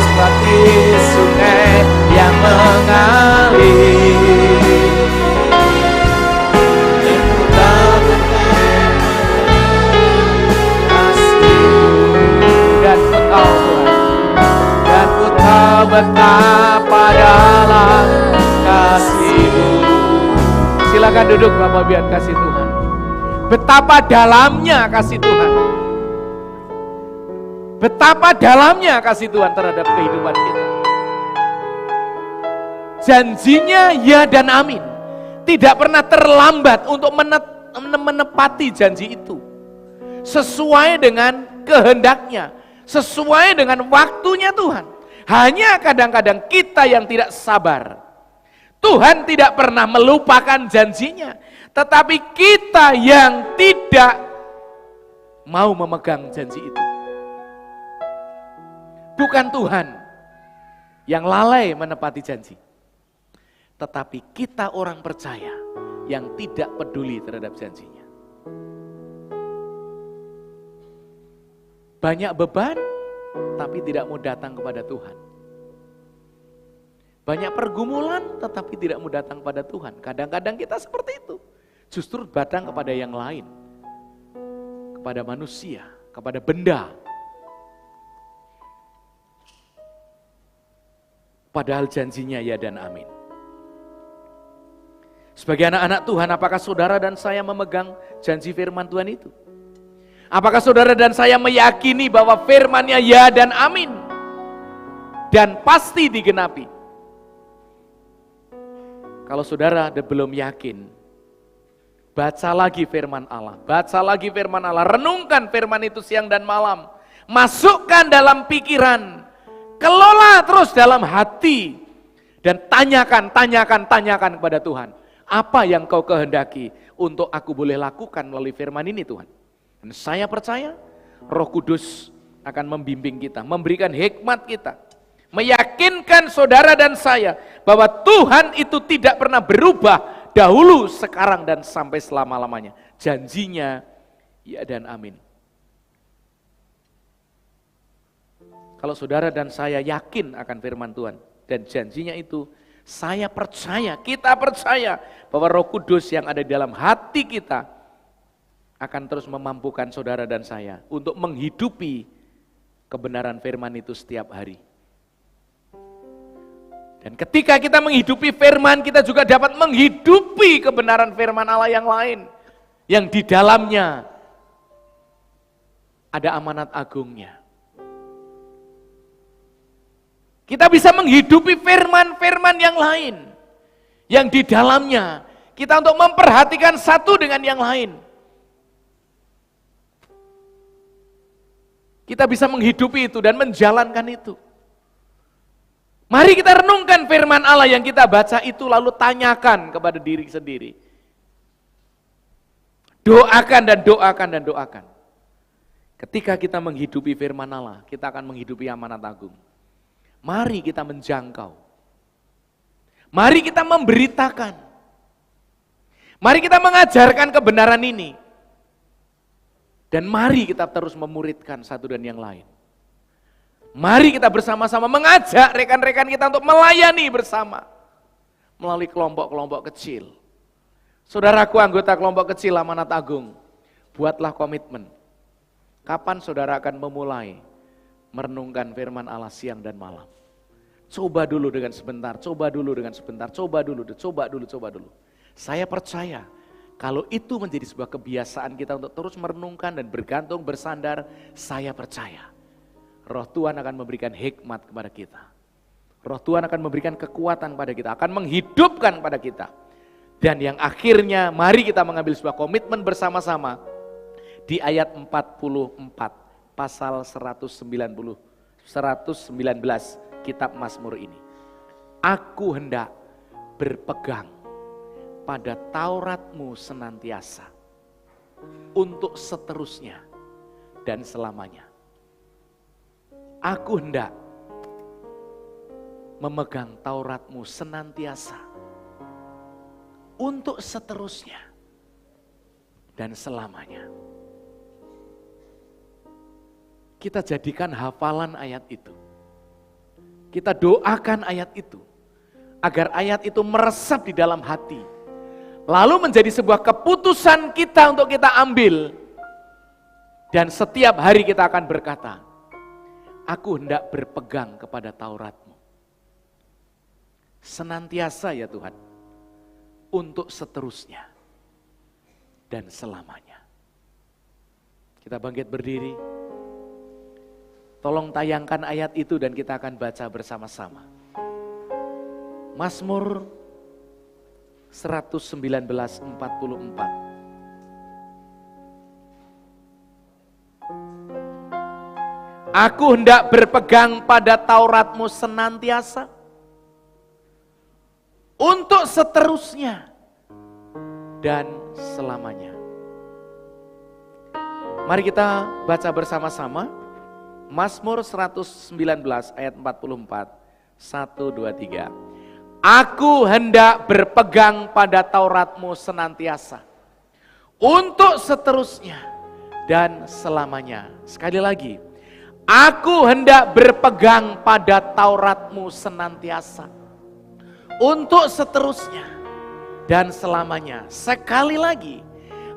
seperti sungai yang mengalir. Dan ku tahu Tuhan, dan ku tahu betapa dalam kasih-Mu. Silakan duduk Bapak biar kasih Tuhan. Betapa dalamnya kasih Tuhan. Betapa dalamnya kasih Tuhan terhadap kehidupan kita. Janjinya ya dan amin. Tidak pernah terlambat untuk menepati janji itu. Sesuai dengan kehendaknya. Sesuai dengan waktunya Tuhan. Hanya kadang-kadang kita yang tidak sabar. Tuhan tidak pernah melupakan janjinya. Tetapi kita yang tidak mau memegang janji itu. Bukan Tuhan yang lalai menepati janji. Tetapi kita orang percaya yang tidak peduli terhadap janjinya. Banyak beban, tapi tidak mau datang kepada Tuhan. Banyak pergumulan, tetapi tidak mau datang kepada Tuhan. Kadang-kadang kita seperti itu. Justru datang kepada yang lain. Kepada manusia, kepada benda. Padahal janjinya ya dan amin. Sebagai anak-anak Tuhan, apakah saudara dan saya memegang janji firman Tuhan itu? Apakah saudara dan saya meyakini bahwa firman-Nya ya dan amin? Dan pasti digenapi. Kalau saudara belum yakin, baca lagi firman Allah. Baca lagi firman Allah, renungkan firman itu siang dan malam. Masukkan dalam pikiran, kelola terus dalam hati. Dan tanyakan kepada Tuhan. Apa yang kau kehendaki untuk aku boleh lakukan melalui firman ini Tuhan. Dan saya percaya Roh Kudus akan membimbing kita, memberikan hikmat kita. Meyakinkan saudara dan saya bahwa Tuhan itu tidak pernah berubah dahulu, sekarang, dan sampai selama-lamanya. Janjinya ya dan amin. Kalau saudara dan saya yakin akan firman Tuhan dan janjinya itu, saya percaya, kita percaya bahwa Roh Kudus yang ada di dalam hati kita akan terus memampukan saudara dan saya untuk menghidupi kebenaran firman itu setiap hari. Dan ketika kita menghidupi firman, kita juga dapat menghidupi kebenaran firman Allah yang lain. Yang di dalamnya ada amanat agungnya. Kita bisa menghidupi firman-firman yang lain. Yang di dalamnya kita untuk memperhatikan satu dengan yang lain. Kita bisa menghidupi itu dan menjalankan itu. Mari kita renungkan firman Allah yang kita baca itu, lalu tanyakan kepada diri sendiri. Doakan dan doakan dan doakan. Ketika kita menghidupi firman Allah, kita akan menghidupi amanat agung. Mari kita menjangkau. Mari kita memberitakan. Mari kita mengajarkan kebenaran ini. Dan mari kita terus memuridkan satu dan yang lain. Mari kita bersama-sama mengajak rekan-rekan kita untuk melayani bersama. Melalui kelompok-kelompok kecil. Saudaraku anggota kelompok kecil Amanat Agung, buatlah komitmen. Kapan saudara akan memulai merenungkan firman Allah siang dan malam? Coba dulu dengan sebentar, coba dulu dengan sebentar, coba dulu. Saya percaya kalau itu menjadi sebuah kebiasaan kita untuk terus merenungkan dan bergantung, bersandar, saya percaya Roh Tuhan akan memberikan hikmat kepada kita. Roh Tuhan akan memberikan kekuatan pada kita, akan menghidupkan pada kita. Dan yang akhirnya mari kita mengambil sebuah komitmen bersama-sama di ayat 44 pasal 119 kitab Mazmur ini. Aku hendak berpegang pada Taurat-Mu senantiasa untuk seterusnya dan selamanya. Aku hendak memegang Taurat-Mu senantiasa untuk seterusnya dan selamanya. kita jadikan hafalan ayat itu. Kita doakan ayat itu, agar ayat itu meresap di dalam hati. Lalu menjadi sebuah keputusan kita untuk kita ambil. Dan setiap hari kita akan berkata, aku hendak berpegang kepada Taurat-Mu. Senantiasa ya Tuhan, untuk seterusnya dan selamanya. Kita bangkit berdiri. Tolong tayangkan ayat itu dan kita akan baca bersama-sama. Mazmur 119:44. Aku hendak berpegang pada Taurat-Mu senantiasa untuk seterusnya dan selamanya. Mari kita baca bersama-sama Mazmur 119 ayat 44. 1, 2, 3. Aku hendak berpegang pada Taurat-Mu senantiasa untuk seterusnya dan selamanya. Sekali lagi, aku hendak berpegang pada Taurat-Mu senantiasa untuk seterusnya dan selamanya. Sekali lagi,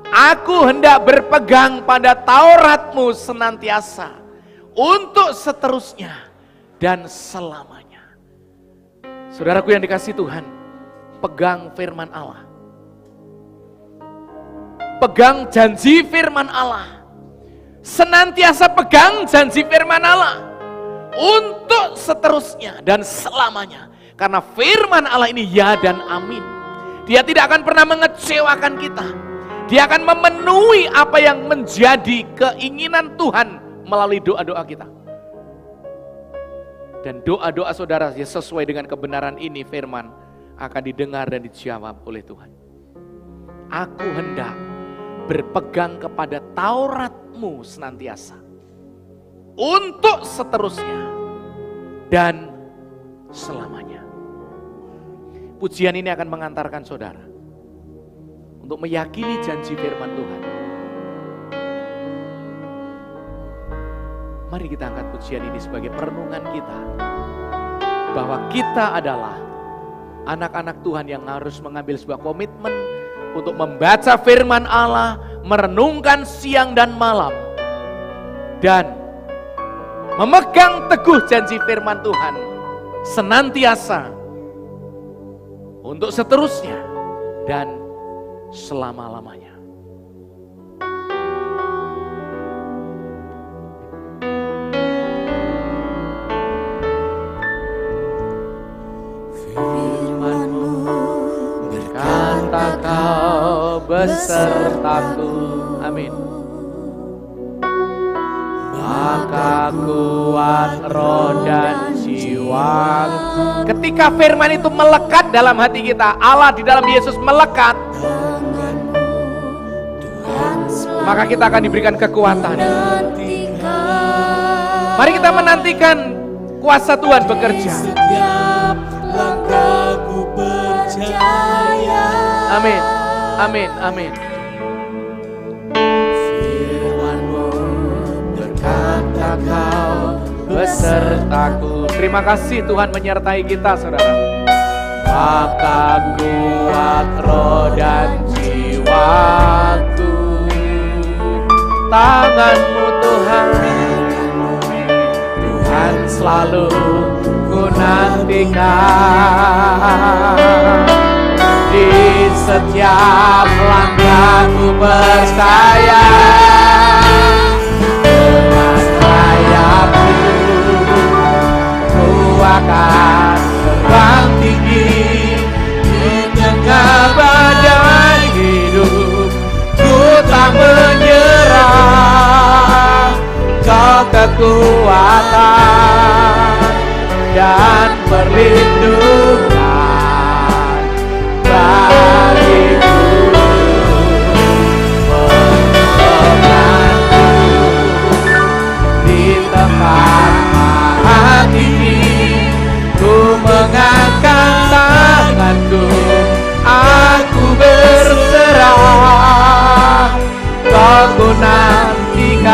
aku hendak berpegang pada Taurat-Mu senantiasa untuk seterusnya dan selamanya. Saudaraku yang dikasihi Tuhan, pegang firman Allah. Pegang janji firman Allah. Senantiasa pegang janji firman Allah untuk seterusnya dan selamanya. Karena firman Allah ini ya dan amin. Dia tidak akan pernah mengecewakan kita. Dia akan memenuhi apa yang menjadi keinginan Tuhan melalui doa-doa kita. Dan doa-doa saudara yang sesuai dengan kebenaran ini, firman akan didengar dan dijawab oleh Tuhan. Aku hendak berpegang kepada Taurat-Mu senantiasa untuk seterusnya dan selamanya. Pujian ini akan mengantarkan saudara untuk meyakini janji firman Tuhan. Mari kita angkat pujian ini sebagai perenungan kita, bahwa kita adalah anak-anak Tuhan yang harus mengambil sebuah komitmen untuk membaca firman Allah, merenungkan siang dan malam, dan memegang teguh janji firman Tuhan senantiasa untuk seterusnya dan selama-lamanya. Kau besertaku, amin. Maka kuat roh dan jiwaku. Ketika firman itu melekat dalam hati kita, Allah di dalam Yesus melekat, maka kita akan diberikan kekuatan. Mari kita menantikan kuasa Tuhan bekerja. Setiap langkahku percaya. Amin, amin, amin. Firman-Mu Berkata Kau besertaku. Terima kasih Tuhan menyertai kita, saudara. Maka kuat roh dan jiwaku, tangan-Mu Tuhan, Tuhan selalu ku nantikan. Di setiap langkahku percaya, dengan sayapku ku akan terbang tinggi di tengah badai hidup. Ku tak menyerah, Kau kekuatan dan perlindungan bagiku, menolongku di tempat pahat ini. Ku mengangkat tanganku, aku berserah. Kau ku nantikan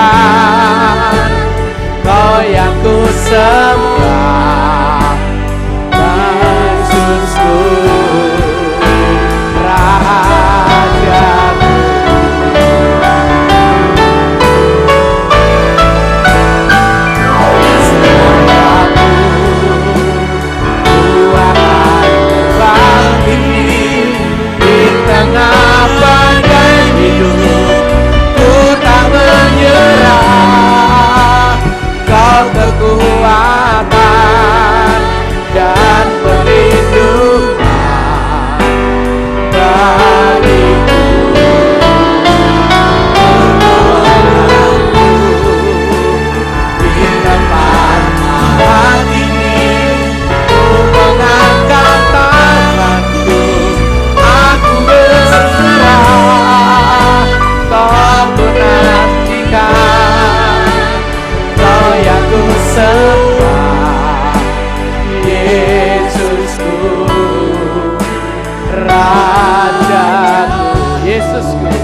Rajaku, Yesusku,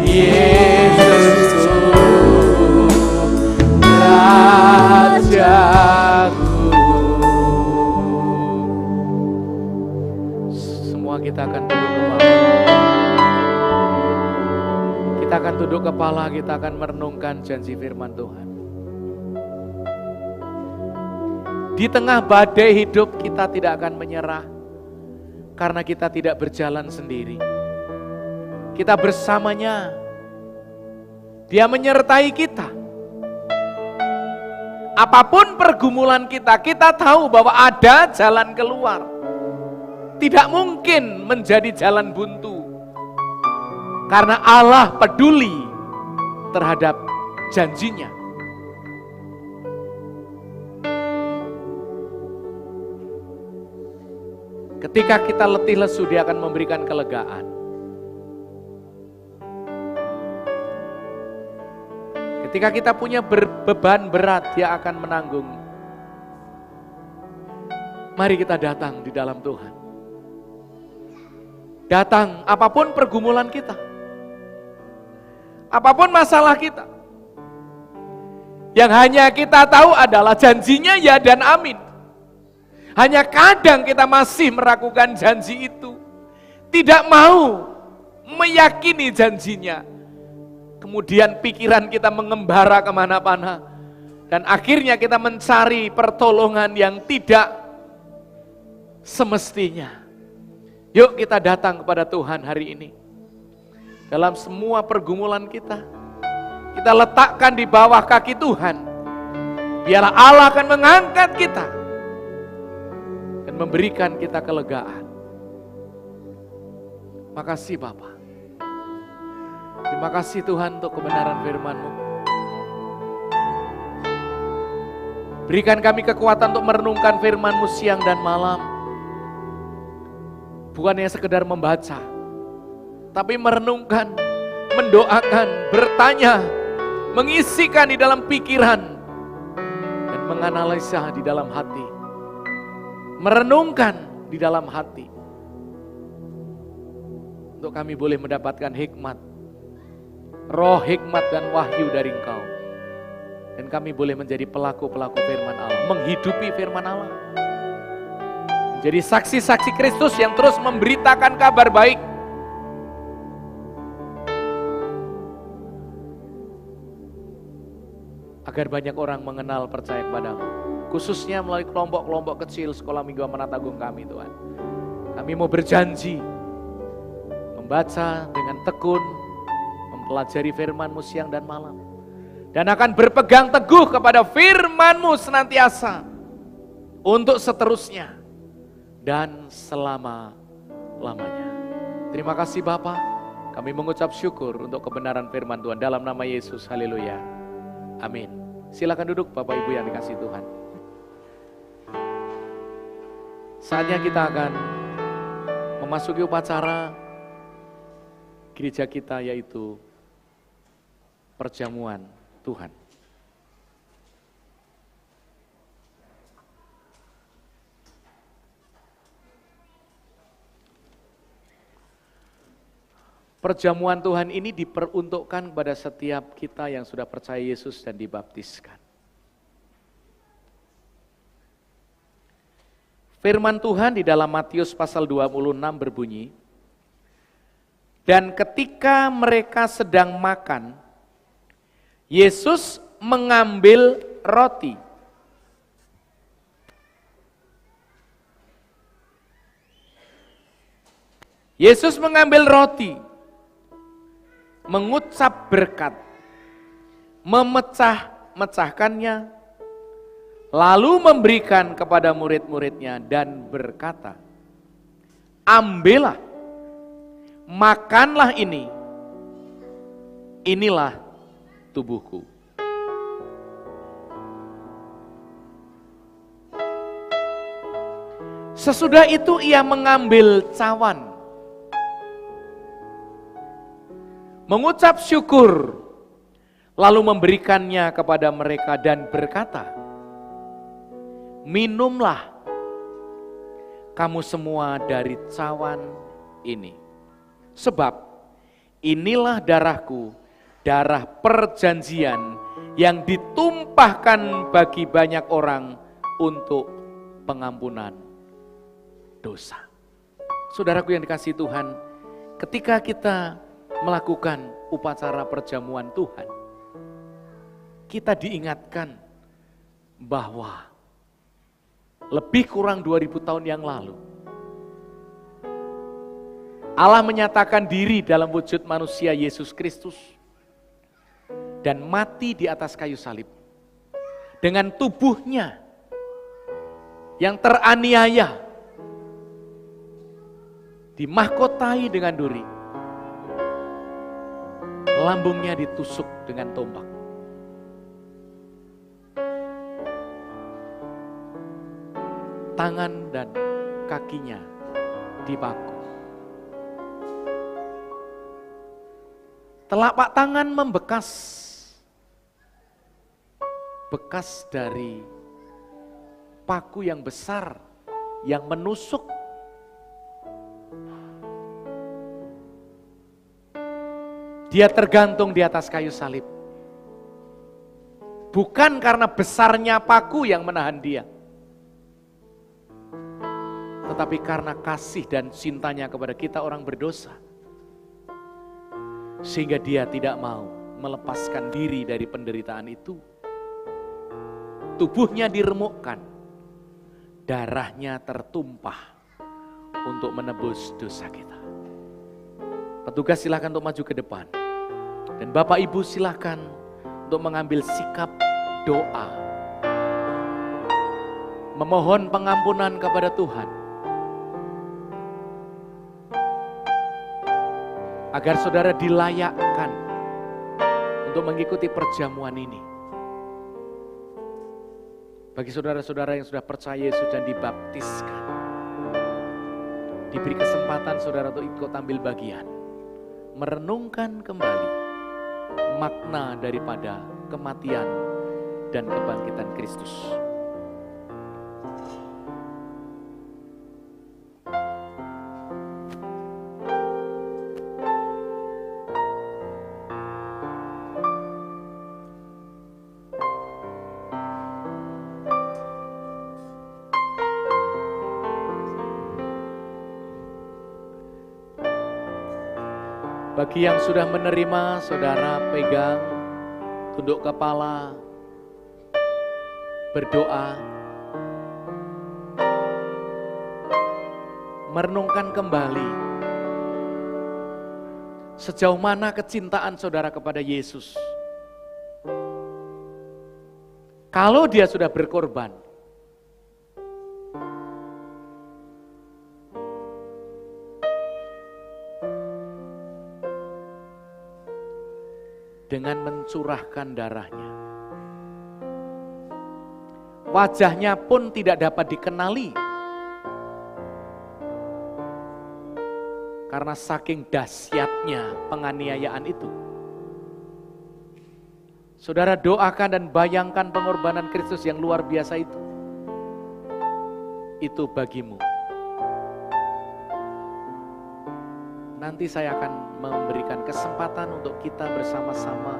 Yesusku, Rajaku. Semua kita akan tunduk kepala. Kita akan tunduk kepala, kita akan merenungkan janji firman Tuhan. Di tengah badai hidup kita tidak akan menyerah, karena kita tidak berjalan sendiri. Kita bersamanya, Dia menyertai kita. Apapun pergumulan kita, kita tahu bahwa ada jalan keluar. Tidak mungkin menjadi jalan buntu, karena Allah peduli terhadap janjinya. Ketika kita letih lesu, Dia akan memberikan kelegaan. Ketika kita punya beban berat, Dia akan menanggung. Mari kita datang di dalam Tuhan. Datang apapun pergumulan kita, apapun masalah kita. Yang hanya kita tahu adalah janjinya ya dan amin. Hanya kadang kita masih meragukan janji itu, tidak mau meyakini janjinya. Kemudian pikiran kita mengembara kemana-mana, dan akhirnya kita mencari pertolongan yang tidak semestinya. Yuk kita datang kepada Tuhan hari ini. Dalam semua pergumulan kita letakkan di bawah kaki Tuhan. Biarlah Allah akan mengangkat kita dan memberikan kita kelegaan. Makasih Bapa. Terima kasih Tuhan untuk kebenaran firman-Mu. Berikan kami kekuatan untuk merenungkan firman-Mu siang dan malam. Bukan hanya sekedar membaca, tapi merenungkan, mendoakan, bertanya, mengisikan di dalam pikiran, dan menganalisa di dalam hati. Merenungkan di dalam hati. Untuk kami boleh mendapatkan hikmat, roh hikmat dan wahyu dari Engkau. Dan kami boleh menjadi pelaku-pelaku firman Allah, menghidupi firman Allah. Menjadi saksi-saksi Kristus yang terus memberitakan kabar baik. Agar banyak orang mengenal, percaya kepadamu. Khususnya melalui kelompok-kelompok kecil sekolah minggu amanat agung kami Tuhan. Kami mau berjanji, membaca dengan tekun, mempelajari firman-Mu siang dan malam. Dan akan berpegang teguh kepada firman-Mu senantiasa. Untuk seterusnya. Dan selama-lamanya. Terima kasih Bapa. Kami mengucap syukur untuk kebenaran firman Tuhan. Dalam nama Yesus, haleluya. Amin. Silakan duduk Bapak Ibu yang dikasihi Tuhan. Saatnya kita akan memasuki upacara gereja kita, yaitu perjamuan Tuhan. Perjamuan Tuhan ini diperuntukkan kepada setiap kita yang sudah percaya Yesus dan dibaptiskan. Firman Tuhan di dalam Matius pasal 26 berbunyi, dan ketika mereka sedang makan, Yesus mengambil roti. Yesus mengambil roti, mengucap berkat, memecah-mecahkannya, lalu memberikan kepada murid-muridnya dan berkata, ambillah, makanlah ini, inilah tubuhku. Sesudah itu ia mengambil cawan, mengucap syukur, lalu memberikannya kepada mereka dan berkata, minumlah kamu semua dari cawan ini. Sebab inilah darahku, darah perjanjian yang ditumpahkan bagi banyak orang untuk pengampunan dosa. Saudaraku yang dikasihi Tuhan, ketika kita melakukan upacara perjamuan Tuhan, kita diingatkan bahwa lebih kurang 2000 tahun yang lalu, Allah menyatakan diri dalam wujud manusia Yesus Kristus dan mati di atas kayu salib. Dengan tubuhnya yang teraniaya, dimahkotai dengan duri, lambungnya ditusuk dengan tombak. Tangan dan kakinya dipaku. Telapak tangan membekas, bekas dari paku yang besar yang menusuk. Dia tergantung di atas kayu salib. Bukan karena besarnya paku yang menahan dia, tetapi karena kasih dan cintanya kepada kita orang berdosa. Sehingga dia tidak mau melepaskan diri dari penderitaan itu. Tubuhnya diremukkan, darahnya tertumpah untuk menebus dosa kita. Petugas silakan untuk maju ke depan. Dan Bapak Ibu silakan untuk mengambil sikap doa. Memohon pengampunan kepada Tuhan. Agar saudara dilayakkan untuk mengikuti perjamuan ini. Bagi saudara-saudara yang sudah percaya Yesus dan dibaptiskan, diberi kesempatan saudara untuk ikut ambil bagian, merenungkan kembali makna daripada kematian dan kebangkitan Kristus. Bagi yang sudah menerima, saudara pegang tunduk kepala, berdoa, merenungkan kembali sejauh mana kecintaan saudara kepada Yesus. Kalau dia sudah berkorban, dengan mencurahkan darahnya, wajahnya pun tidak dapat dikenali karena saking dahsyatnya penganiayaan itu. Saudara doakan dan bayangkan pengorbanan Kristus yang luar biasa itu. Itu bagimu. Nanti saya akan memberikan kesempatan untuk kita bersama-sama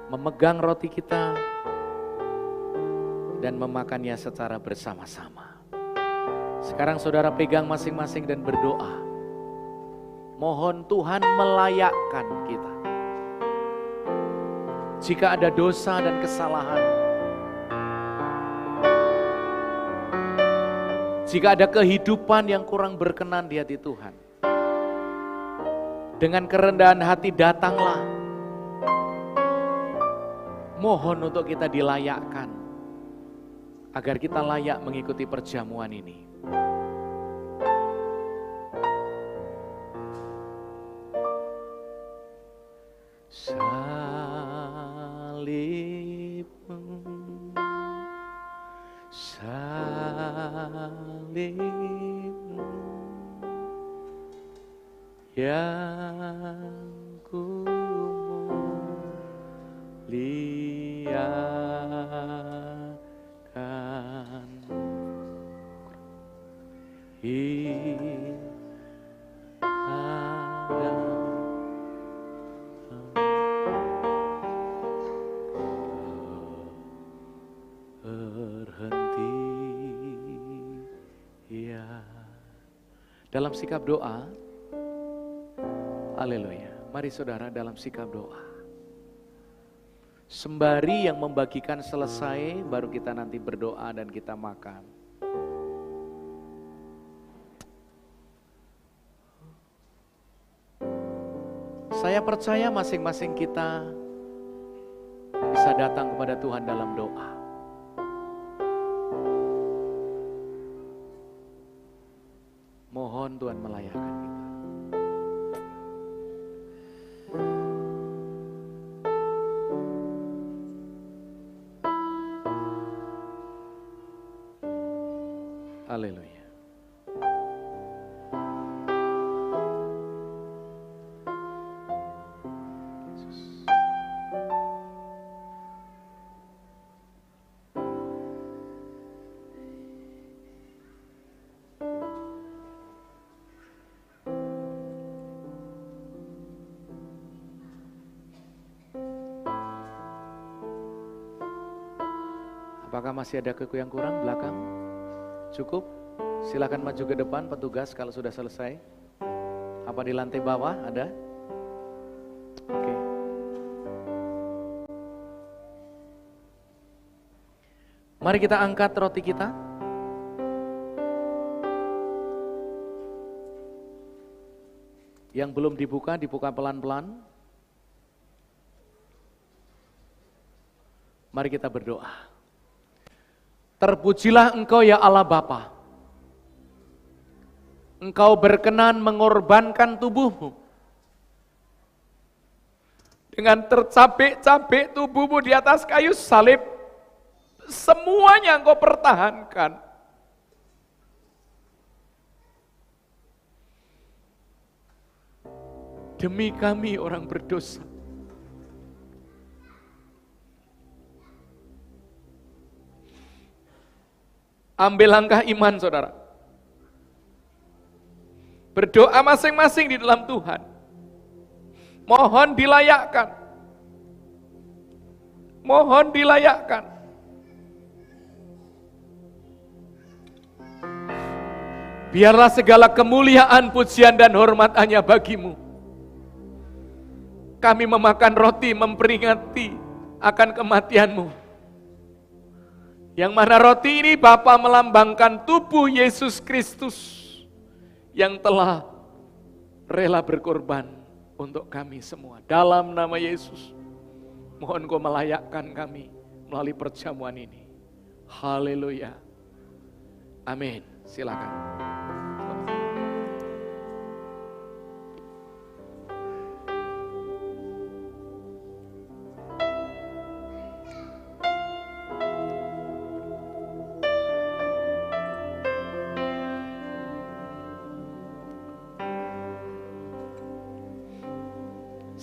memegang roti kita dan memakannya secara bersama-sama. Sekarang saudara pegang masing-masing dan berdoa. Mohon Tuhan melayakkan kita. Jika ada dosa dan kesalahan, jika ada kehidupan yang kurang berkenan di hati Tuhan, dengan kerendahan hati datanglah. Mohon untuk kita dilayakkan, agar kita layak mengikuti perjamuan ini. Salibmu, salibmu, yang ku muliakan, dalam sikap doa. Haleluya. Mari saudara dalam sikap doa. Sembari yang membagikan selesai, baru kita nanti berdoa dan kita makan. Saya percaya masing-masing kita bisa datang kepada Tuhan dalam doa. Mohon Tuhan melayakkan kita. Haleluya. Apakah masih ada keku yang kurang belakang? Cukup? Silakan maju ke depan petugas kalau sudah selesai. Apa di lantai bawah ada? Oke. Mari kita angkat roti kita. Yang belum dibuka, dibuka pelan-pelan. Mari kita berdoa. Terpujilah Engkau ya Allah Bapa. Engkau berkenan mengorbankan tubuhmu. Dengan tercabik-cabik tubuhmu di atas kayu salib, semuanya Engkau pertahankan. Demi kami orang berdosa. Ambil langkah iman saudara. Berdoa masing-masing di dalam Tuhan. Mohon dilayakkan. Mohon dilayakkan. Biarlah segala kemuliaan, pujian dan hormat hanya bagimu. Kami memakan roti memperingati akan kematianmu. Yang mana roti ini Bapa melambangkan tubuh Yesus Kristus yang telah rela berkorban untuk kami semua. Dalam nama Yesus, mohon Kau melayakkan kami melalui perjamuan ini. Haleluya. Amin. Silakan.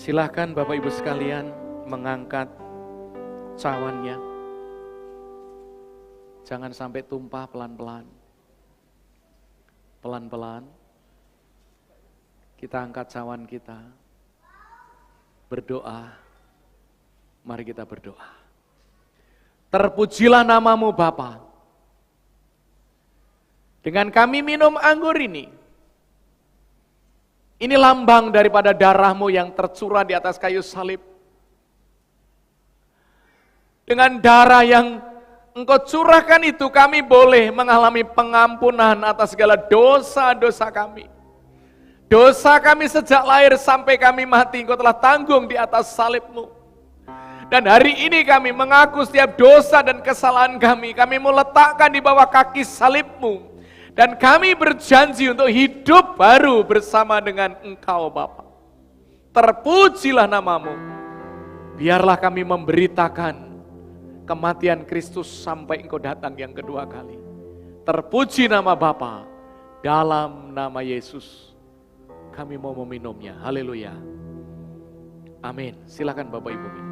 Silahkan Bapak Ibu sekalian mengangkat cawannya. Jangan sampai tumpah, pelan-pelan. Pelan-pelan. Kita angkat cawan kita. Berdoa. Mari kita berdoa. Terpujilah namamu Bapa. Dengan kami minum anggur ini. Ini lambang daripada darahmu yang tercurah di atas kayu salib. Dengan darah yang Engkau curahkan itu, kami boleh mengalami pengampunan atas segala dosa-dosa kami. Dosa kami sejak lahir sampai kami mati, Engkau telah tanggung di atas salib-Mu. Dan hari ini kami mengaku setiap dosa dan kesalahan kami mau letakkan di bawah kaki salib-Mu. Dan kami berjanji untuk hidup baru bersama dengan Engkau Bapa. Terpujilah namamu. Biarlah kami memberitakan kematian Kristus sampai Engkau datang yang kedua kali. Terpuji nama Bapa. Dalam nama Yesus kami mau meminumnya. Haleluya. Amin. Silakan Bapak Ibu minum.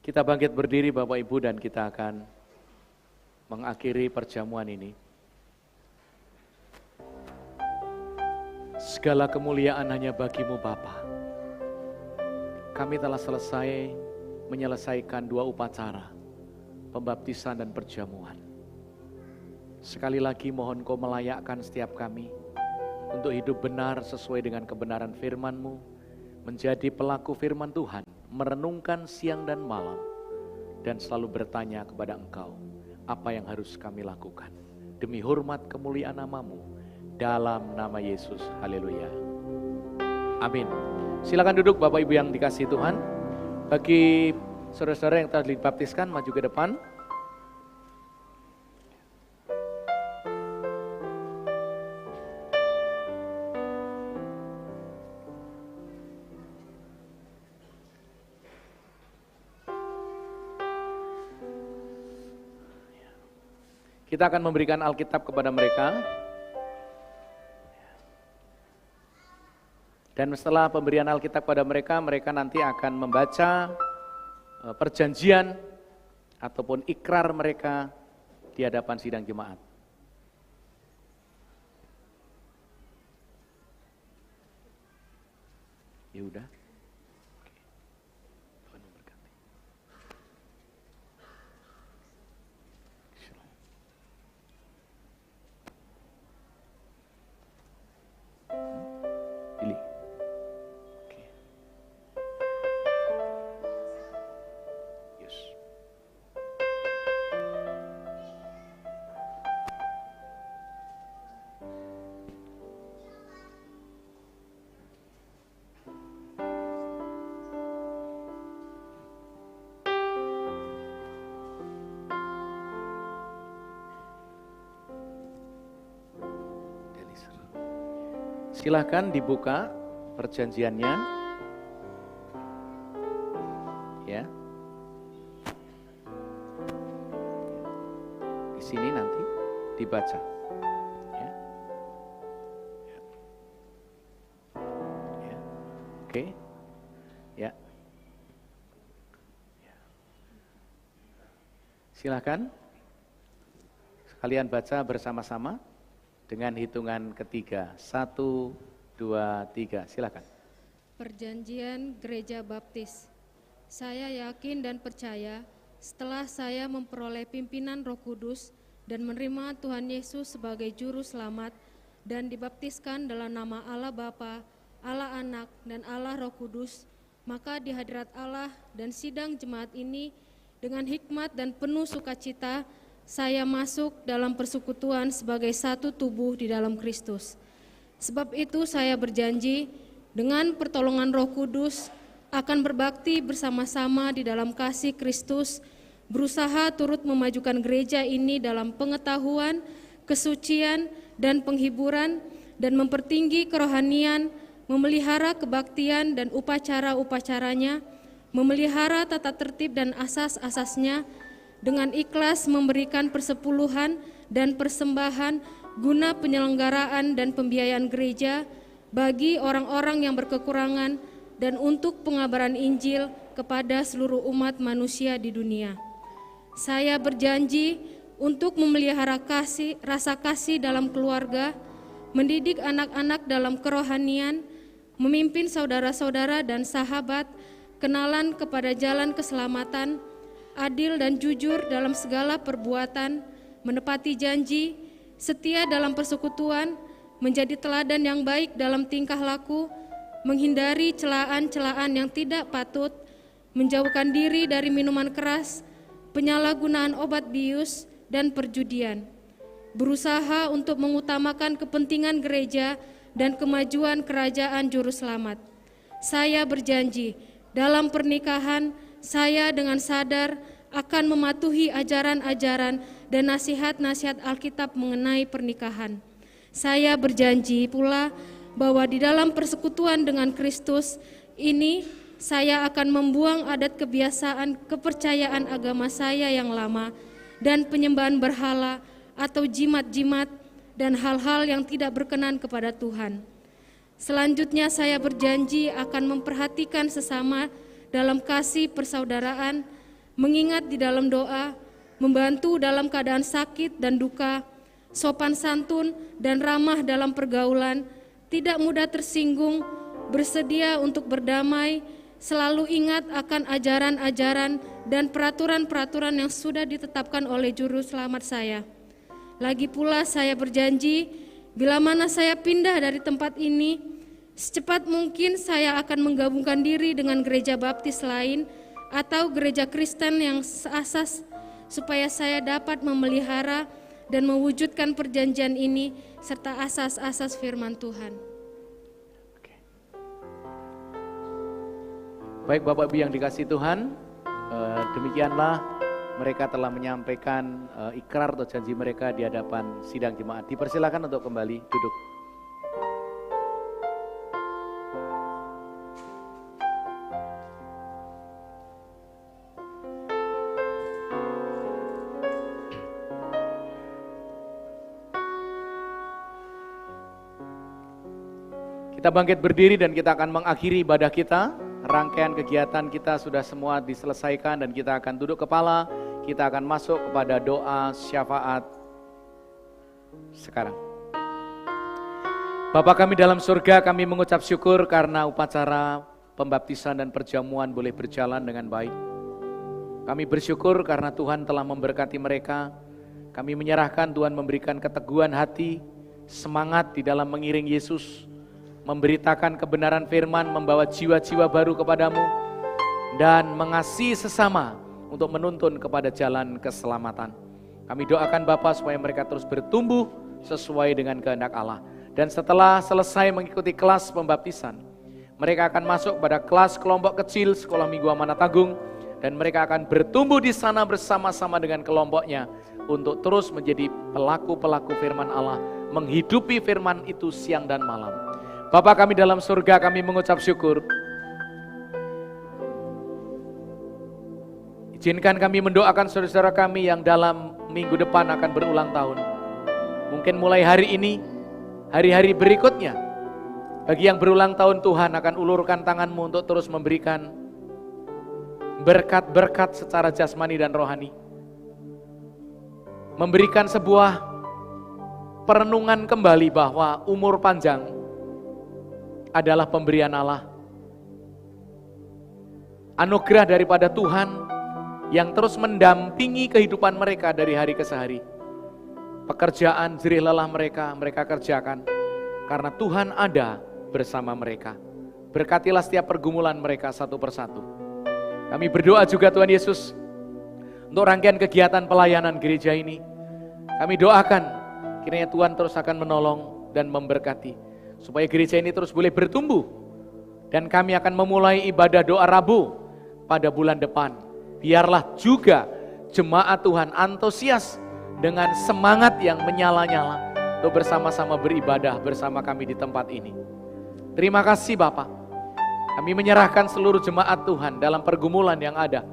Kita bangkit berdiri Bapak Ibu dan kita akan mengakhiri perjamuan ini. Segala kemuliaan hanya bagimu Bapa. Kami telah selesai menyelesaikan 2 upacara, pembaptisan dan perjamuan. Sekali lagi mohon Kau melayakkan setiap kami untuk hidup benar sesuai dengan kebenaran firman-Mu, menjadi pelaku firman Tuhan, merenungkan siang dan malam, dan selalu bertanya kepada Engkau, apa yang harus kami lakukan. Demi hormat kemuliaan nama-Mu, dalam nama Yesus, haleluya. Amin. Silakan duduk Bapak Ibu yang dikasihi Tuhan. Bagi saudara-saudara yang telah dibaptiskan, maju ke depan. Kita akan memberikan Alkitab kepada mereka. Dan setelah pemberian Alkitab kepada mereka, mereka nanti akan membaca perjanjian ataupun ikrar mereka di hadapan sidang jemaat. Ya udah. Tuhan memberkati. Pilih. Yes. Silahkan dibuka perjanjiannya, ya. Di sini nanti dibaca, ya. Ya. Oke, ya. Silahkan sekalian baca bersama-sama. Dengan hitungan ketiga, 1, 2, 3, silakan. Perjanjian Gereja Baptis. Saya yakin dan percaya setelah saya memperoleh pimpinan Roh Kudus dan menerima Tuhan Yesus sebagai Juru Selamat dan dibaptiskan dalam nama Allah Bapa, Allah Anak, dan Allah Roh Kudus, maka di hadirat Allah dan sidang jemaat ini dengan hikmat dan penuh sukacita, saya masuk dalam persekutuan sebagai satu tubuh di dalam Kristus. Sebab itu saya berjanji dengan pertolongan Roh Kudus akan berbakti bersama-sama di dalam kasih Kristus, berusaha turut memajukan gereja ini dalam pengetahuan, kesucian, dan penghiburan, dan mempertinggi kerohanian, memelihara kebaktian dan upacara-upacaranya, memelihara tata tertib dan asas-asasnya, dengan ikhlas memberikan persepuluhan dan persembahan guna penyelenggaraan dan pembiayaan gereja bagi orang-orang yang berkekurangan dan untuk pengabaran Injil kepada seluruh umat manusia di dunia. Saya berjanji untuk memelihara rasa kasih dalam keluarga, mendidik anak-anak dalam kerohanian, memimpin saudara-saudara dan sahabat kenalan kepada jalan keselamatan, adil dan jujur dalam segala perbuatan, menepati janji, setia dalam persekutuan, menjadi teladan yang baik dalam tingkah laku, menghindari celaan-celaan yang tidak patut, menjauhkan diri dari minuman keras, penyalahgunaan obat bius, dan perjudian. Berusaha untuk mengutamakan kepentingan gereja dan kemajuan kerajaan Juru Selamat. Saya berjanji dalam pernikahan, saya dengan sadar akan mematuhi ajaran-ajaran dan nasihat-nasihat Alkitab mengenai pernikahan. Saya berjanji pula bahwa di dalam persekutuan dengan Kristus ini, saya akan membuang adat kebiasaan kepercayaan agama saya yang lama dan penyembahan berhala atau jimat-jimat dan hal-hal yang tidak berkenan kepada Tuhan. Selanjutnya saya berjanji akan memperhatikan sesama dalam kasih persaudaraan, mengingat di dalam doa, membantu dalam keadaan sakit dan duka, sopan santun dan ramah dalam pergaulan, tidak mudah tersinggung, bersedia untuk berdamai, selalu ingat akan ajaran-ajaran dan peraturan-peraturan yang sudah ditetapkan oleh Juru Selamat saya. Lagi pula saya berjanji, bila mana saya pindah dari tempat ini, secepat mungkin saya akan menggabungkan diri dengan gereja baptis lain atau gereja Kristen yang seasas, supaya saya dapat memelihara dan mewujudkan perjanjian ini serta asas-asas firman Tuhan. Baik Bapak Ibu yang dikasihi Tuhan, demikianlah mereka telah menyampaikan ikrar atau janji mereka di hadapan sidang jemaat. Dipersilakan untuk kembali duduk. Kita bangkit berdiri dan kita akan mengakhiri ibadah kita. Rangkaian kegiatan kita sudah semua diselesaikan dan kita akan duduk kepala. Kita akan masuk kepada doa syafaat sekarang. Bapa kami dalam surga, kami mengucap syukur karena upacara pembaptisan dan perjamuan boleh berjalan dengan baik. Kami bersyukur karena Tuhan telah memberkati mereka. Kami menyerahkan Tuhan memberikan keteguhan hati, semangat di dalam mengiring Yesus, memberitakan kebenaran firman, membawa jiwa-jiwa baru kepadamu, dan mengasihi sesama untuk menuntun kepada jalan keselamatan. Kami doakan Bapa supaya mereka terus bertumbuh sesuai dengan kehendak Allah. Dan setelah selesai mengikuti kelas pembaptisan, mereka akan masuk pada kelas kelompok kecil Sekolah Minggu Amanat Agung, dan mereka akan bertumbuh di sana bersama-sama dengan kelompoknya untuk terus menjadi pelaku-pelaku firman Allah, menghidupi firman itu siang dan malam. Bapa kami dalam surga, kami mengucap syukur. Izinkan kami mendoakan saudara-saudara kami yang dalam minggu depan akan berulang tahun. Mungkin mulai hari ini, hari-hari berikutnya, bagi yang berulang tahun Tuhan akan ulurkan tanganmu untuk terus memberikan berkat-berkat secara jasmani dan rohani. Memberikan sebuah perenungan kembali bahwa umur panjang adalah pemberian Allah. Anugerah daripada Tuhan yang terus mendampingi kehidupan mereka dari hari ke hari. Pekerjaan jerih lelah mereka kerjakan karena Tuhan ada bersama mereka. Berkatilah setiap pergumulan mereka satu persatu. Kami berdoa juga Tuhan Yesus untuk rangkaian kegiatan pelayanan gereja ini. Kami doakan kiranya Tuhan terus akan menolong dan memberkati, supaya gereja ini terus boleh bertumbuh. Dan kami akan memulai ibadah doa Rabu pada bulan depan. Biarlah juga jemaat Tuhan antusias dengan semangat yang menyala-nyala untuk bersama-sama beribadah bersama kami di tempat ini. Terima kasih Bapak. Kami menyerahkan seluruh jemaat Tuhan dalam pergumulan yang ada.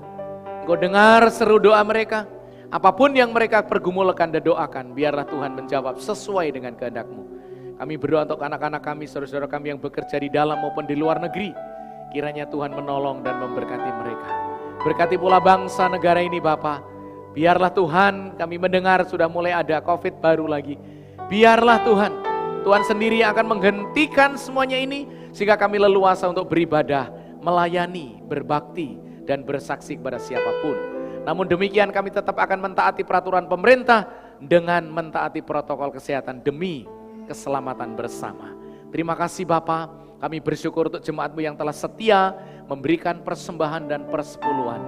Engkau dengar seru doa mereka. Apapun yang mereka pergumulkan dan doakan, biarlah Tuhan menjawab sesuai dengan kehendak-Mu. Kami berdoa untuk anak-anak kami, saudara-saudara kami yang bekerja di dalam maupun di luar negeri. Kiranya Tuhan menolong dan memberkati mereka. Berkati pula bangsa negara ini Bapa. Biarlah Tuhan, kami mendengar sudah mulai ada COVID baru lagi. Biarlah Tuhan, Tuhan sendiri yang akan menghentikan semuanya ini, sehingga kami leluasa untuk beribadah, melayani, berbakti, dan bersaksi kepada siapapun. Namun demikian kami tetap akan mentaati peraturan pemerintah dengan mentaati protokol kesehatan demi keselamatan bersama. Terima kasih Bapa, kami bersyukur untuk jemaat-Mu yang telah setia memberikan persembahan dan persepuluhan.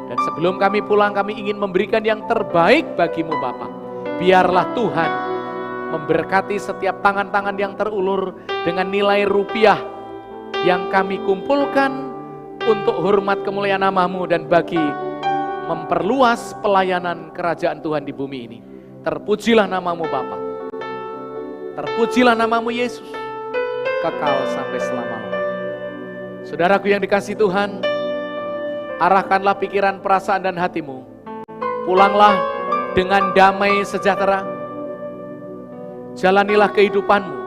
Dan sebelum kami pulang, kami ingin memberikan yang terbaik bagi-Mu Bapa. Biarlah Tuhan memberkati setiap tangan-tangan yang terulur dengan nilai rupiah yang kami kumpulkan untuk hormat kemuliaan nama-Mu dan bagi memperluas pelayanan kerajaan Tuhan di bumi ini. Terpujilah nama-Mu Bapa. Terpujilah nama-Mu Yesus, kekal sampai selama-lamanya. Saudaraku yang dikasihi Tuhan, arahkanlah pikiran, perasaan dan hatimu. Pulanglah dengan damai sejahtera. Jalanilah kehidupanmu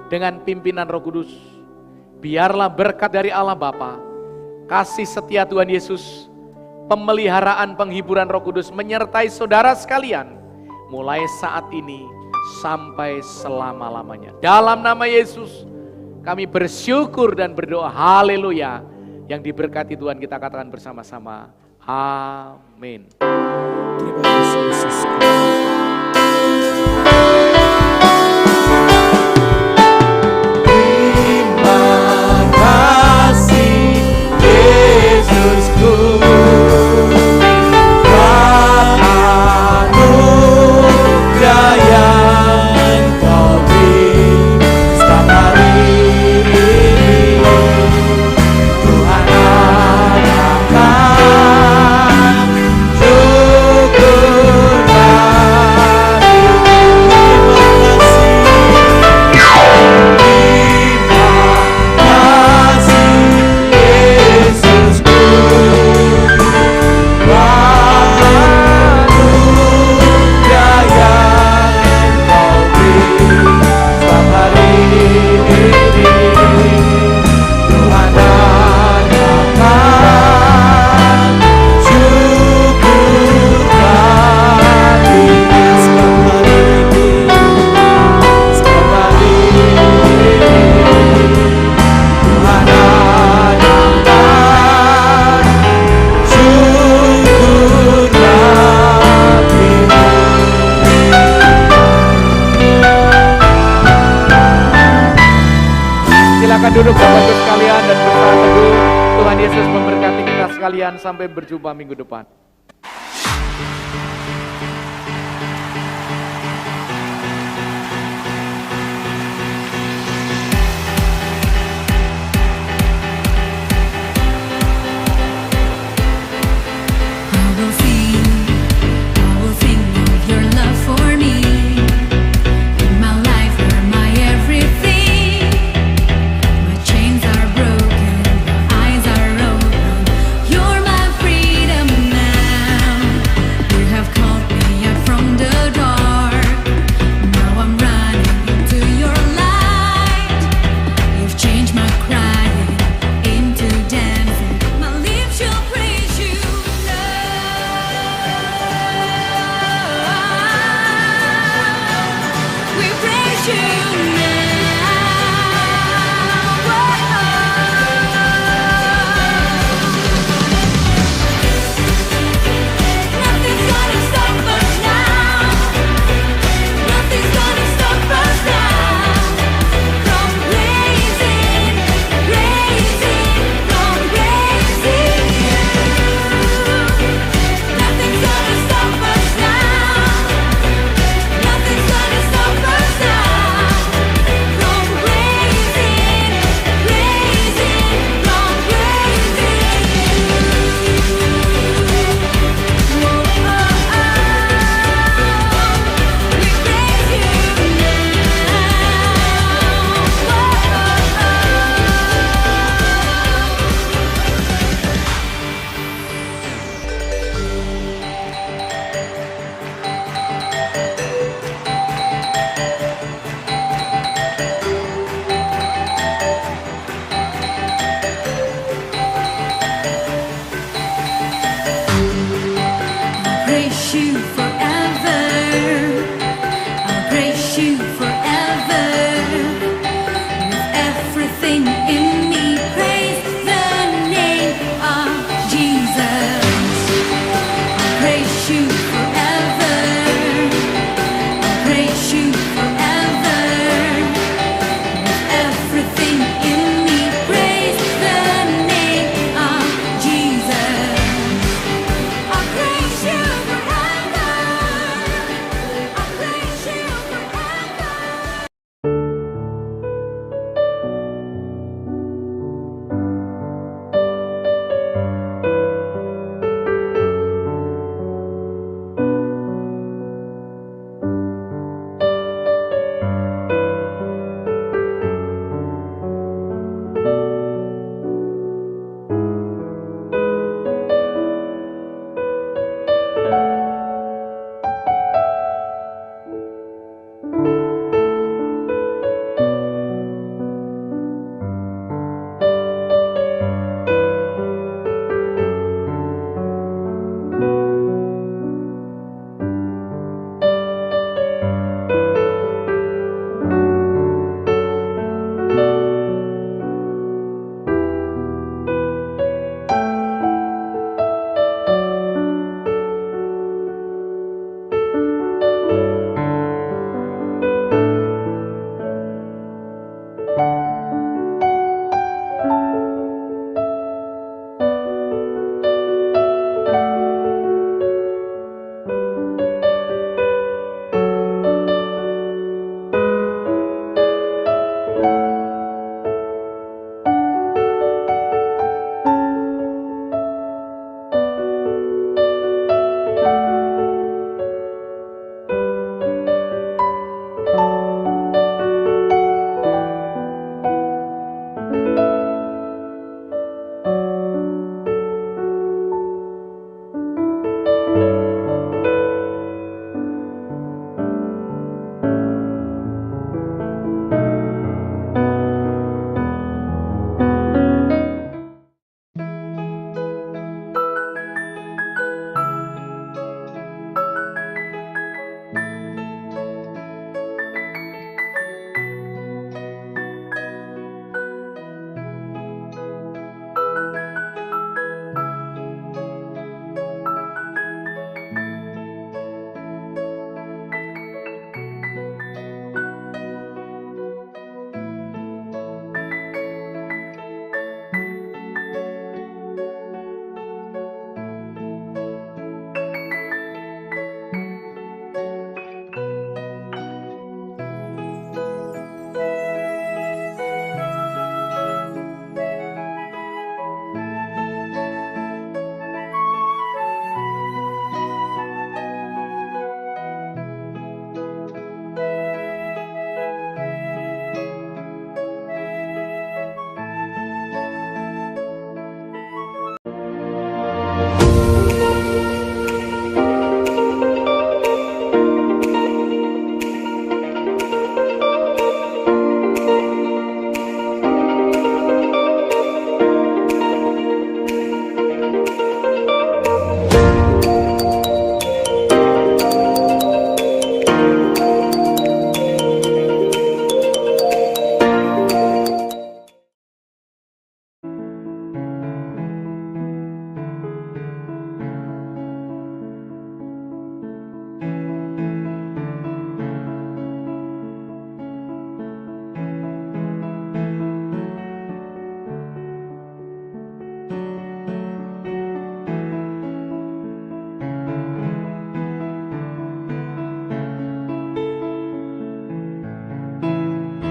dengan pimpinan Roh Kudus. Biarlah berkat dari Allah Bapa, kasih setia Tuhan Yesus, pemeliharaan penghiburan Roh Kudus menyertai saudara sekalian mulai saat ini sampai selama-lamanya. Dalam nama Yesus kami bersyukur dan berdoa, haleluya. Yang diberkati Tuhan kita katakan bersama-sama, amin. Terima kasih Yesus. Duduk Bapak-Ibu sekalian dan bersama teduh. Tuhan Yesus memberkati kita sekalian sampai berjumpa minggu depan.